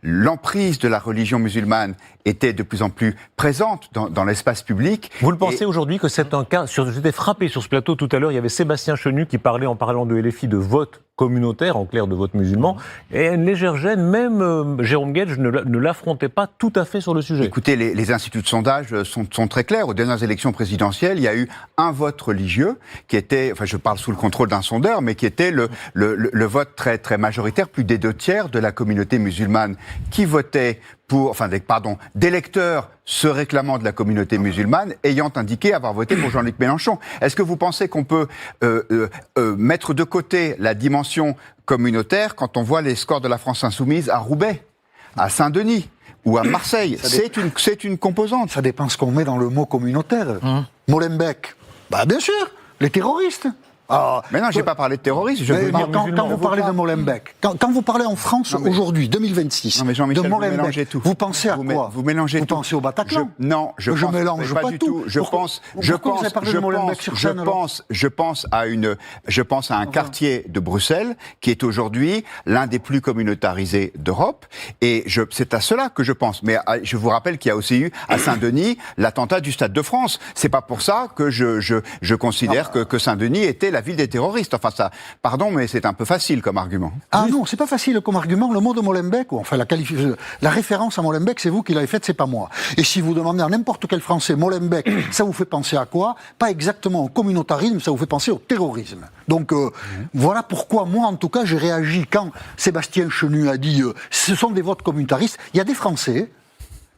l'emprise de la religion musulmane était de plus en plus présente dans l'espace public. Vous le pensez aujourd'hui que c'est un cas, j'étais frappé sur ce plateau tout à l'heure, il y avait Sébastien Chenu qui parlait en parlant de LFI de vote communautaire, en clair de vote musulman, et une légère gêne, même Jérôme Guedj ne l'affrontait pas tout à fait sur le sujet. Écoutez, les instituts de sondage sont très clairs. Aux dernières élections présidentielles, il y a eu un vote religieux qui était, enfin je parle sous le contrôle d'un sondeur, mais qui était le vote très, très majoritaire, plus des 2/3 de la communauté musulmane qui votait d'électeurs se réclamant de la communauté musulmane ayant indiqué avoir voté pour Jean-Luc Mélenchon. Est-ce que vous pensez qu'on peut mettre de côté la dimension communautaire quand on voit les scores de la France Insoumise à Roubaix, à Saint-Denis ou à Marseille? C'est une composante. Ça dépend ce qu'on met dans le mot communautaire. Molenbeek, bien sûr, les terroristes. Mais non, je n'ai pas parlé de terrorisme. Quand vous parlez de Molenbeek, quand vous parlez en France aujourd'hui, 2026, de Molenbeek, vous pensez à quoi? Vous mélangez tout. Vous pensez au Bataclan? Non, je mélange pas du tout. Je pense à un quartier de Bruxelles qui est aujourd'hui l'un des plus communautarisés d'Europe, et c'est à cela que je pense. Mais je vous rappelle qu'il y a aussi eu à Saint-Denis l'attentat du Stade de France. C'est pas pour ça que je considère que Saint-Denis était la ville des terroristes. Enfin, ça, pardon, mais c'est un peu facile comme argument. Ah non, c'est pas facile comme argument. Le mot de Molenbeek, ou enfin la référence à Molenbeek, c'est vous qui l'avez faite, c'est pas moi. Et si vous demandez à n'importe quel Français Molenbeek, ça vous fait penser à quoi? Pas exactement au communautarisme, ça vous fait penser au terrorisme. Donc voilà pourquoi moi, en tout cas, j'ai réagi quand Sébastien Chenu a dit ce sont des votes communautaristes. Il y a des Français.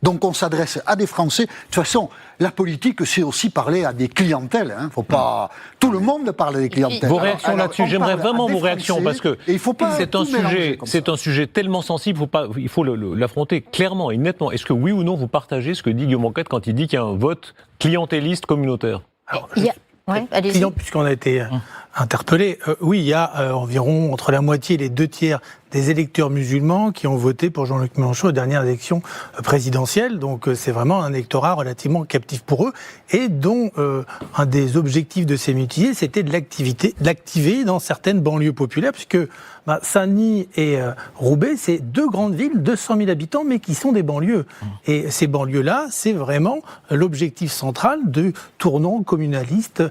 Donc on s'adresse à des Français. De toute façon, la politique, c'est aussi parler à des clientèles. Hein. Faut pas. Tout le monde parle à des clientèles. Vos réactions là-dessus, j'aimerais vraiment vos réactions parce que c'est un sujet tellement sensible. Il faut l'affronter clairement et nettement. Est-ce que oui ou non vous partagez ce que dit Guillaume Enquête quand il dit qu'il y a un vote clientéliste communautaire? Puisqu'on a été interpellé, oui, il y a environ entre la moitié et les 2/3 des électeurs musulmans qui ont voté pour Jean-Luc Mélenchon aux dernières élections présidentielles. Donc c'est vraiment un électorat relativement captif pour eux et dont un des objectifs de ces mutilés, c'était de l'activer dans certaines banlieues populaires, puisque Saint-Denis et Roubaix, c'est 2 grandes villes, 200 000 habitants, mais qui sont des banlieues. Et ces banlieues-là, c'est vraiment l'objectif central du tournant communaliste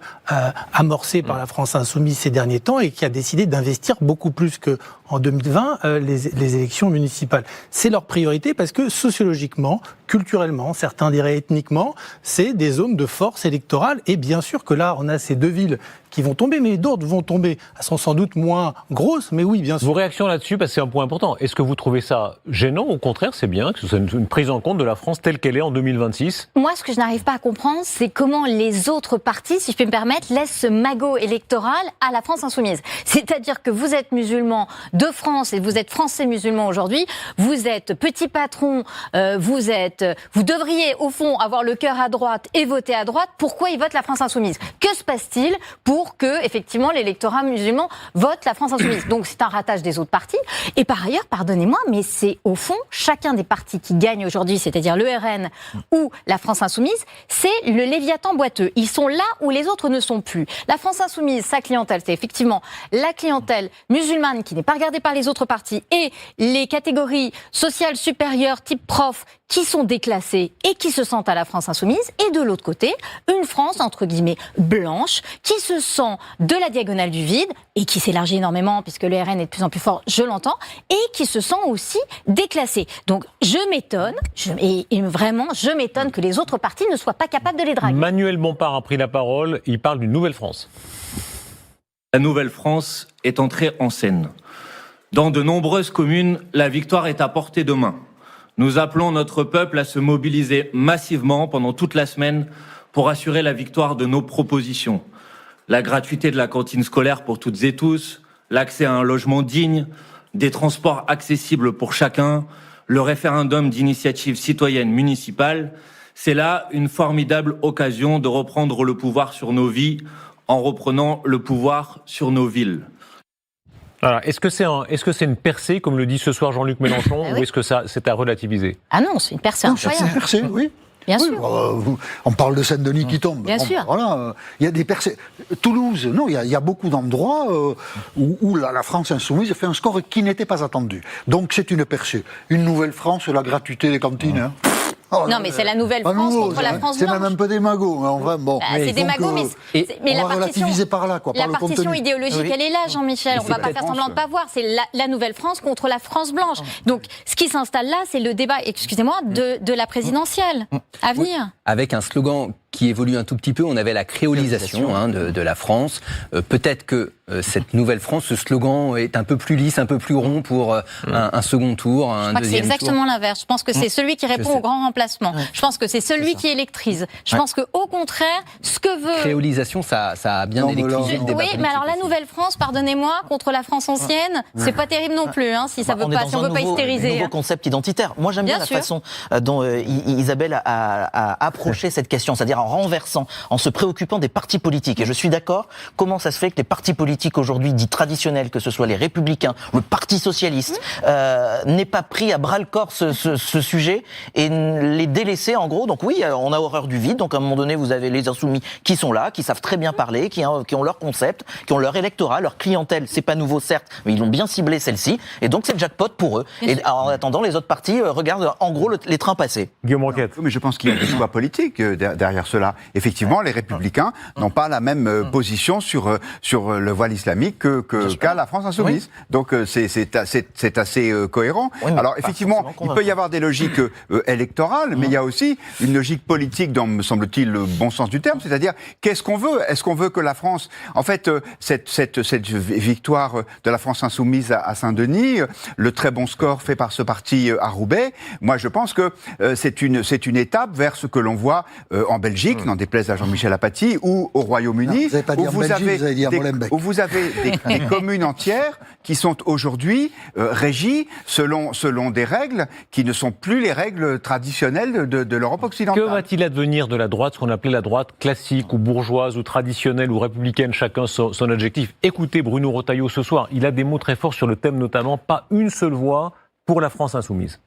amorcé par la France insoumise ces derniers temps et qui a décidé d'investir beaucoup plus qu'en 2020 les élections municipales. C'est leur priorité parce que sociologiquement, culturellement, certains diraient ethniquement, c'est des zones de force électorale. Et bien sûr que là, on a ces 2 villes qui vont tomber, mais d'autres vont tomber. Elles sont sans doute moins grosses, mais oui, bien sûr. Vos réactions là-dessus, parce que c'est un point important. Est-ce que vous trouvez ça gênant? Au contraire, c'est bien que ce soit une prise en compte de la France telle qu'elle est en 2026? Moi, ce que je n'arrive pas à comprendre, c'est comment les autres partis, si je peux me permettre, laissent ce magot électoral à la France insoumise. C'est-à-dire que vous êtes musulman de France et vous êtes français musulman aujourd'hui, vous êtes petit patron, vous devriez au fond avoir le cœur à droite et voter à droite. Pourquoi ils votent la France insoumise? Que se passe-t-il pour que, effectivement, l'électorat musulman vote la France insoumise? Donc c'est un ratage des autres partis. Et par ailleurs, pardonnez-moi, mais c'est au fond chacun des partis qui gagne aujourd'hui, c'est-à-dire le RN ou la France insoumise, c'est le Léviathan boiteux. Ils sont là où les autres ne sont plus. La France insoumise, sa clientèle, c'est effectivement la clientèle musulmane qui n'est pas regardée par les autres partis et les catégories sociales supérieures type prof qui sont déclassées et qui se sentent à la France insoumise. Et de l'autre côté, une France, entre guillemets, blanche, qui se sent de la diagonale du vide et qui s'élargit énormément puisque le RN est de plus en plus fort, je l'entends, et qui se sent aussi déclassée. Donc je m'étonne, et vraiment je m'étonne que les autres partis ne soient pas capables de les draguer. Manuel Bompard a pris la parole, il parle d'une nouvelle France. La nouvelle France est entrée en scène. Dans de nombreuses communes, la victoire est à portée de main. Nous appelons notre peuple à se mobiliser massivement pendant toute la semaine pour assurer la victoire de nos propositions. La gratuité de la cantine scolaire pour toutes et tous, l'accès à un logement digne, des transports accessibles pour chacun, le référendum d'initiative citoyenne municipale, c'est là une formidable occasion de reprendre le pouvoir sur nos vies en reprenant le pouvoir sur nos villes. Alors, est-ce que c'est une percée, comme le dit ce soir Jean-Luc Mélenchon, ou est-ce que c'est à relativiser? Ah non, c'est une percée incroyable. C'est une percée, oui. Bien oui, sûr. On parle de Saint-Denis qui tombe. Bien sûr. Voilà, il y a des percées. Toulouse, non, il y a beaucoup d'endroits où la France insoumise a fait un score qui n'était pas attendu. Donc c'est une percée. Une nouvelle France, la gratuité des cantines. Hein. Non, mais c'est la nouvelle France contre la France blanche. C'est même un peu démago. Enfin, bon. C'est démago, mais la partition, par là, quoi, la par partition le idéologique, elle est là, Jean-Michel. On ne va pas faire semblant de ne pas voir. C'est la nouvelle France contre la France blanche. Donc, ce qui s'installe là, c'est le débat, excusez-moi, de la présidentielle à venir. Avec un slogan qui évolue un tout petit peu, on avait la créolisation de la France. Peut-être que cette nouvelle France, ce slogan est un peu plus lisse, un peu plus rond pour un second tour, un deuxième tour. C'est exactement l'inverse. Je pense que c'est celui qui répond au grand remplacement. Je pense que c'est celui qui électrise. Je pense qu'au contraire, ce que veut... Créolisation, ça a bien électrisé le débat politique. Oui, mais alors la nouvelle France, pardonnez-moi, contre la France ancienne, c'est pas terrible non plus, si ça veut pas, si on veut pas hystériser. Un nouveau concept identitaire. Moi, j'aime bien la façon dont Isabelle a approché cette question, c'est-à-dire en renversant, en se préoccupant des partis politiques. Et je suis d'accord, comment ça se fait que les partis politiques aujourd'hui dits traditionnels, que ce soit les Républicains, le Parti Socialiste, n'aient pas pris à bras-le-corps ce sujet et les délaissé en gros. Donc oui, on a horreur du vide. Donc à un moment donné, vous avez les insoumis qui sont là, qui savent très bien parler, qui ont leur concept, qui ont leur électorat, leur clientèle. C'est pas nouveau certes, mais ils l'ont bien ciblé celle-ci. Et donc c'est le jackpot pour eux. Et en attendant, les autres partis regardent en gros les trains passer. Guillaume Roquette. Mais je pense qu'il y a des choix politiques derrière cela. Effectivement, les Républicains n'ont pas la même position sur le voile islamique qu'à la France insoumise. Oui. Donc c'est assez cohérent. Oui, alors effectivement, il peut y avoir des logiques électorales, mais il y a aussi une logique politique dans, me semble-t-il, le bon sens du terme, c'est-à-dire qu'est-ce qu'on veut? Est-ce qu'on veut que la France, en fait, cette victoire de la France insoumise à Saint-Denis, le très bon score fait par ce parti à Roubaix, moi je pense que c'est une étape vers ce que l'on voit en Belgique, Belgique, n'en déplaise à Jean-Michel Apathy, ou au Royaume-Uni, où vous avez des communes entières qui sont aujourd'hui régies selon des règles qui ne sont plus les règles traditionnelles de l'Europe occidentale. Que va-t-il advenir de la droite, ce qu'on appelait la droite classique ou bourgeoise ou traditionnelle ou républicaine, chacun son adjectif? Écoutez Bruno Retailleau ce soir, il a des mots très forts sur le thème notamment, pas une seule voix pour la France insoumise.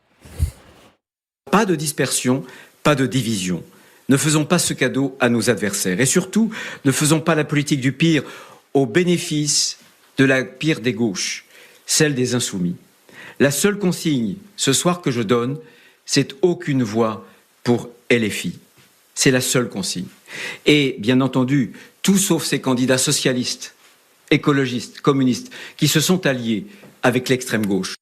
Pas de dispersion, pas de division. Ne faisons pas ce cadeau à nos adversaires. Et surtout, ne faisons pas la politique du pire au bénéfice de la pire des gauches, celle des insoumis. La seule consigne ce soir que je donne, c'est aucune voix pour LFI. C'est la seule consigne. Et bien entendu, tout sauf ces candidats socialistes, écologistes, communistes, qui se sont alliés avec l'extrême gauche.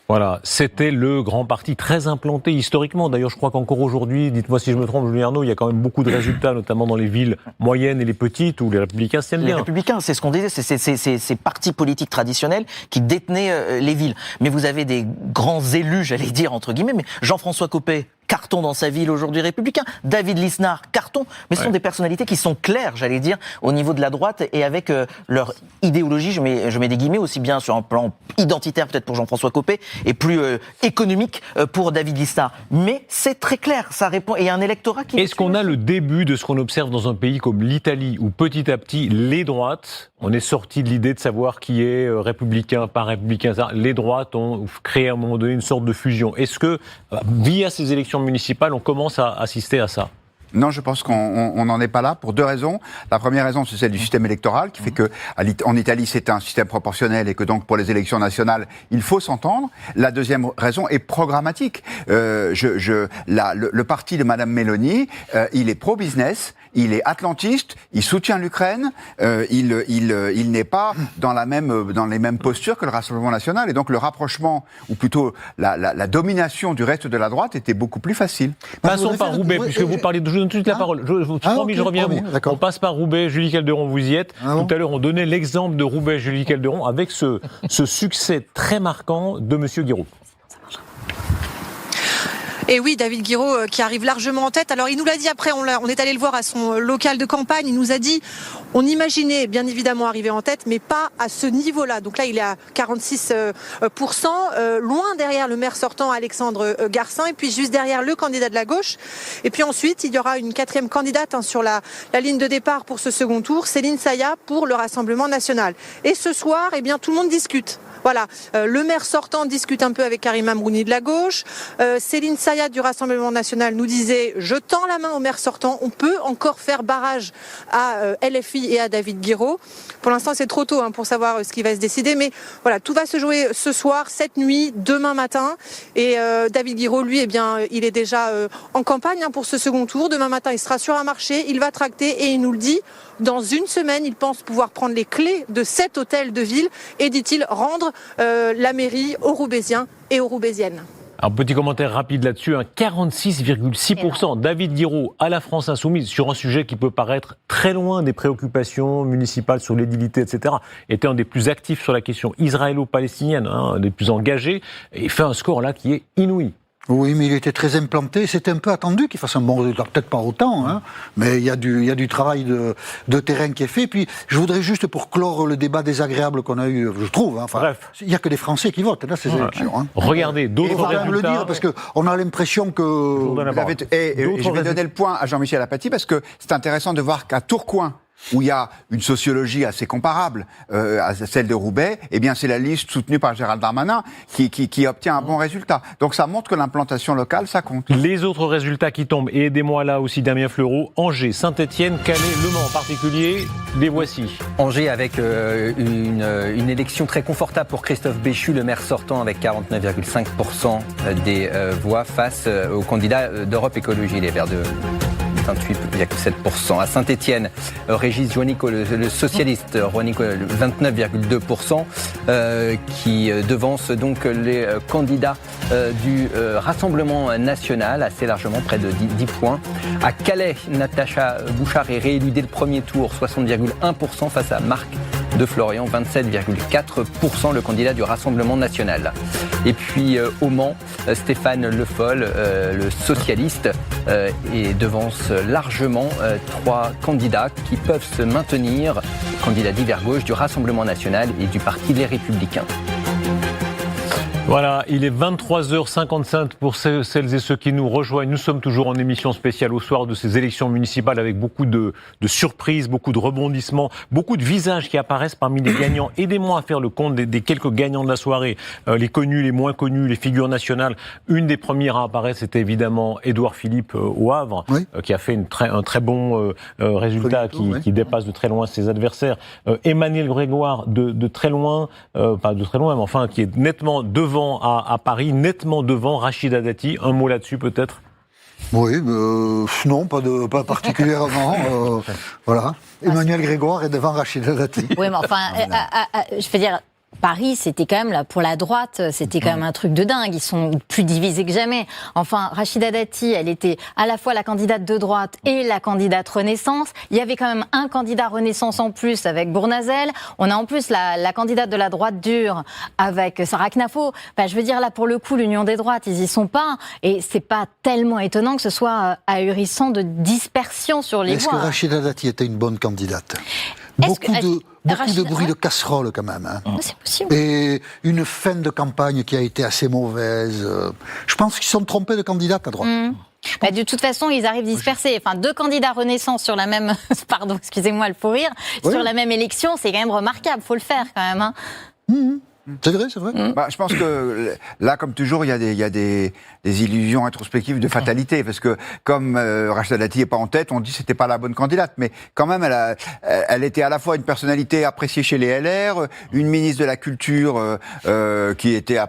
Voilà, c'était le grand parti très implanté historiquement. D'ailleurs, je crois qu'encore aujourd'hui, dites-moi si je me trompe, Julien Arnaud, il y a quand même beaucoup de résultats, notamment dans les villes moyennes et les petites, où les Républicains se tiennent bien. Les Républicains, c'est ce qu'on disait, c'est ces partis politiques traditionnels qui détenaient les villes. Mais vous avez des grands élus, j'allais dire, entre guillemets, mais Jean-François Copé, carton dans sa ville aujourd'hui républicain. David Lisnard, carton. Mais ce sont des personnalités qui sont claires, j'allais dire, au niveau de la droite et avec leur idéologie, je mets des guillemets, aussi bien sur un plan identitaire peut-être pour Jean-François Copé et plus économique pour David Lisnard. Mais c'est très clair, ça répond. Et il y a un électorat qui... Est-ce qu'on a le début de ce qu'on observe dans un pays comme l'Italie, où petit à petit, les droites, on est sorti de l'idée de savoir qui est républicain, pas républicain, les droites ont créé à un moment donné une sorte de fusion. Est-ce que, via ces élections municipales, on commence à assister à ça? Non, je pense qu'on n'en est pas là pour deux raisons. La première raison, c'est celle du système électoral, qui fait que en Italie, c'est un système proportionnel et que donc pour les élections nationales, il faut s'entendre. La deuxième raison est programmatique. Le parti de Madame Meloni, il est pro-business, il est atlantiste, il soutient l'Ukraine, il n'est pas dans les mêmes postures que le Rassemblement national. Et donc le rapprochement, ou plutôt la domination du reste de la droite était beaucoup plus facile. Passons par Roubaix, puisque vous parlez de... Je donne tout de suite la parole. Je reviens à vous. On passe par Roubaix, Julie Calderon, vous y êtes. Tout à l'heure, on donnait l'exemple de Roubaix, Julie Calderon, avec ce succès très marquant de M. Guiraud. Et oui, David Guiraud qui arrive largement en tête. Alors il nous l'a dit après, on est allé le voir à son local de campagne, il nous a dit, on imaginait bien évidemment arriver en tête, mais pas à ce niveau-là. Donc là il est à 46%, loin derrière le maire sortant Alexandre Garcin, et puis juste derrière le candidat de la gauche. Et puis ensuite il y aura une quatrième candidate sur la ligne de départ pour ce second tour, Céline Saillat pour le Rassemblement national. Et ce soir, eh bien tout le monde discute. Voilà, le maire sortant discute un peu avec Karim Amrouni de la gauche. Céline Saillat du Rassemblement national nous disait « Je tends la main au maire sortant, on peut encore faire barrage à LFI et à David Guiraud ». Pour l'instant, c'est trop tôt pour savoir ce qui va se décider. Mais voilà, tout va se jouer ce soir, cette nuit, demain matin. Et David Guiraud, lui, eh bien, il est déjà en campagne pour ce second tour. Demain matin, il sera sur un marché, il va tracter et il nous le dit. Dans une semaine, il pense pouvoir prendre les clés de 7 hôtels de ville et, dit-il, rendre la mairie aux Roubaisiens et aux Roubaisiennes. Un petit commentaire rapide là-dessus, 46,6%. David Guiraud à la France insoumise, sur un sujet qui peut paraître très loin des préoccupations municipales sur l'édilité, etc., était un des plus actifs sur la question israélo-palestinienne, un des plus engagés, et fait un score là qui est inouï. Oui, mais il était très implanté. C'était un peu attendu qu'il fasse un bon résultat. Peut-être pas autant, mais il y a du travail de terrain qui est fait. Puis, je voudrais juste, pour clore le débat désagréable qu'on a eu, je trouve, il n'y a que des Français qui votent, là, ces élections. Regardez, d'autres résultats. Le dire, parce qu'on a l'impression que... Je vais donner le point à Jean-Michel Apathy, parce que c'est intéressant de voir qu'à Tourcoing, où il y a une sociologie assez comparable à celle de Roubaix, eh bien c'est la liste soutenue par Gérald Darmanin qui obtient un bon résultat. Donc ça montre que l'implantation locale, ça compte. Les autres résultats qui tombent, et aidez-moi là aussi Damien Fleureau, Angers, Saint-Etienne, Calais, Le Mans en particulier, les voici. Angers avec une élection très confortable pour Christophe Béchu, le maire sortant, avec 49,5% des voix face au candidat d'Europe Écologie, les Verts de 28,7%. À Saint-Etienne, Régis Juanico, le socialiste, 29,2%, qui devance donc les candidats du Rassemblement national, assez largement, près de 10 points. À Calais, Natacha Bouchard est réélue dès le premier tour, 60,1% face à Marc de Florian, 27,4%, le candidat du Rassemblement national. Et puis au Mans, Stéphane Le Foll, le socialiste, et devance largement 3 candidats qui peuvent se maintenir, candidats divers gauche du Rassemblement national et du Parti Les Républicains. Voilà, il est 23h55 pour celles et ceux qui nous rejoignent. Nous sommes toujours en émission spéciale au soir de ces élections municipales avec beaucoup de surprises, beaucoup de rebondissements, beaucoup de visages qui apparaissent parmi les gagnants. Aidez-moi à faire le compte des quelques gagnants de la soirée, les connus, les moins connus, les figures nationales. Une des premières à apparaître, c'était évidemment Édouard Philippe au Havre, qui a fait un très bon résultat qui dépasse de très loin ses adversaires. Emmanuel Grégoire de très loin, pas de très loin, mais enfin qui est nettement devant à Paris, nettement devant Rachida Dati. Un mot là-dessus peut-être ? Oui, non, pas particulièrement. Voilà. Emmanuel Grégoire est devant Rachida Dati. Oui, mais enfin, je veux dire, Paris, c'était quand même, là, pour la droite, c'était quand même un truc de dingue. Ils sont plus divisés que jamais. Enfin, Rachida Dati, elle était à la fois la candidate de droite et la candidate Renaissance. Il y avait quand même un candidat Renaissance en plus avec Bournazel. On a en plus la candidate de la droite dure avec Sarah Knafo. Enfin, je veux dire, là, pour le coup, l'union des droites, ils y sont pas. Et c'est pas tellement étonnant que ce soit ahurissant de dispersion sur les voix. Est-ce que Rachida Dati était une bonne candidate ? Beaucoup de bruit de casserole quand même. Hein. C'est possible. Et une fin de campagne qui a été assez mauvaise. Je pense qu'ils sont trompés de candidate à droite. Bah, de toute façon, ils arrivent dispersés. Enfin, 2 candidats Renaissance sur la même... Pardon, excusez-moi le faux rire. Sur la même élection, c'est quand même remarquable. Faut le faire quand même. Hein. C'est vrai, c'est vrai. Bah, je pense que là, comme toujours, il y a des illusions introspectives de fatalité, parce que comme Rachida Dati n'est pas en tête, on dit que c'était pas la bonne candidate, mais quand même, elle était à la fois une personnalité appréciée chez les LR, une ministre de la Culture qui était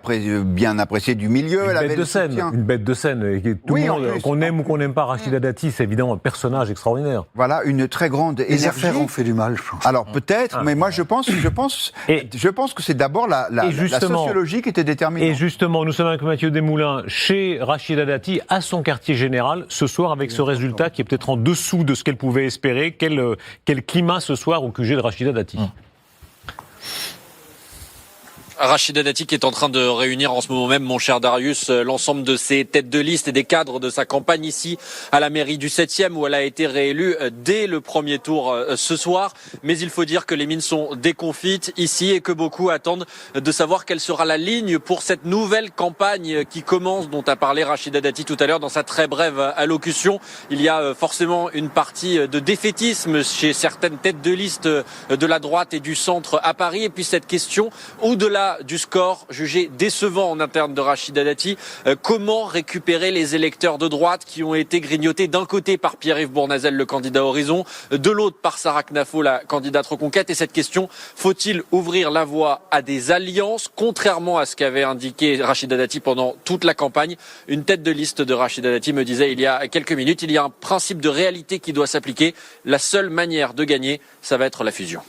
bien appréciée du milieu. Une bête de scène, et tout le monde, qu'on aime ou qu'on n'aime pas Rachida Dati, c'est évidemment un personnage extraordinaire. Voilà, une très grande énergie. Les affaires ont fait du mal, je pense. Alors peut-être, mais moi je pense que c'est d'abord la sociologie qui était déterminante. Et justement, nous sommes avec Mathieu Desmoulins chez Rachida Dati, à son quartier général, ce soir, avec ce résultat qui est peut-être en dessous de ce qu'elle pouvait espérer. Quel climat ce soir au QG de Rachida Dati ? Rachida Dati qui est en train de réunir en ce moment même, mon cher Darius, l'ensemble de ses têtes de liste et des cadres de sa campagne ici à la mairie du 7e où elle a été réélue dès le premier tour ce soir. Mais il faut dire que les mines sont déconfites ici et que beaucoup attendent de savoir quelle sera la ligne pour cette nouvelle campagne qui commence, dont a parlé Rachida Dati tout à l'heure dans sa très brève allocution. Il y a forcément une partie de défaitisme chez certaines têtes de liste de la droite et du centre à Paris. Et puis cette question, au-delà du score jugé décevant en interne de Rachida Dati, comment récupérer les électeurs de droite qui ont été grignotés d'un côté par Pierre-Yves Bournazel, le candidat Horizon, de l'autre par Sarah Knafo, la candidate Reconquête. Et cette question, faut-il ouvrir la voie à des alliances, contrairement à ce qu'avait indiqué Rachida Dati pendant toute la campagne? Une tête de liste de Rachida Dati me disait il y a quelques minutes, il y a un principe de réalité qui doit s'appliquer. La seule manière de gagner, ça va être la fusion.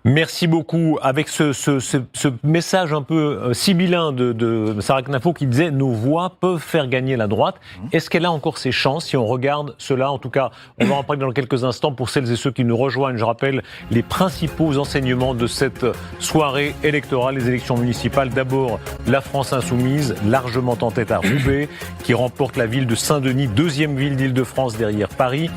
Merci beaucoup. Avec ce message un peu sibyllin de Sarah Knafo qui disait « Nos voix peuvent faire gagner la droite ». Est-ce qu'elle a encore ses chances si on regarde cela? En tout cas, on va en parler dans quelques instants. Pour celles et ceux qui nous rejoignent, je rappelle les principaux enseignements de cette soirée électorale, les élections municipales. D'abord, la France insoumise, largement en tête à Roubaix, qui remporte la ville de Saint-Denis, 2e ville d'Île-de-France derrière Paris.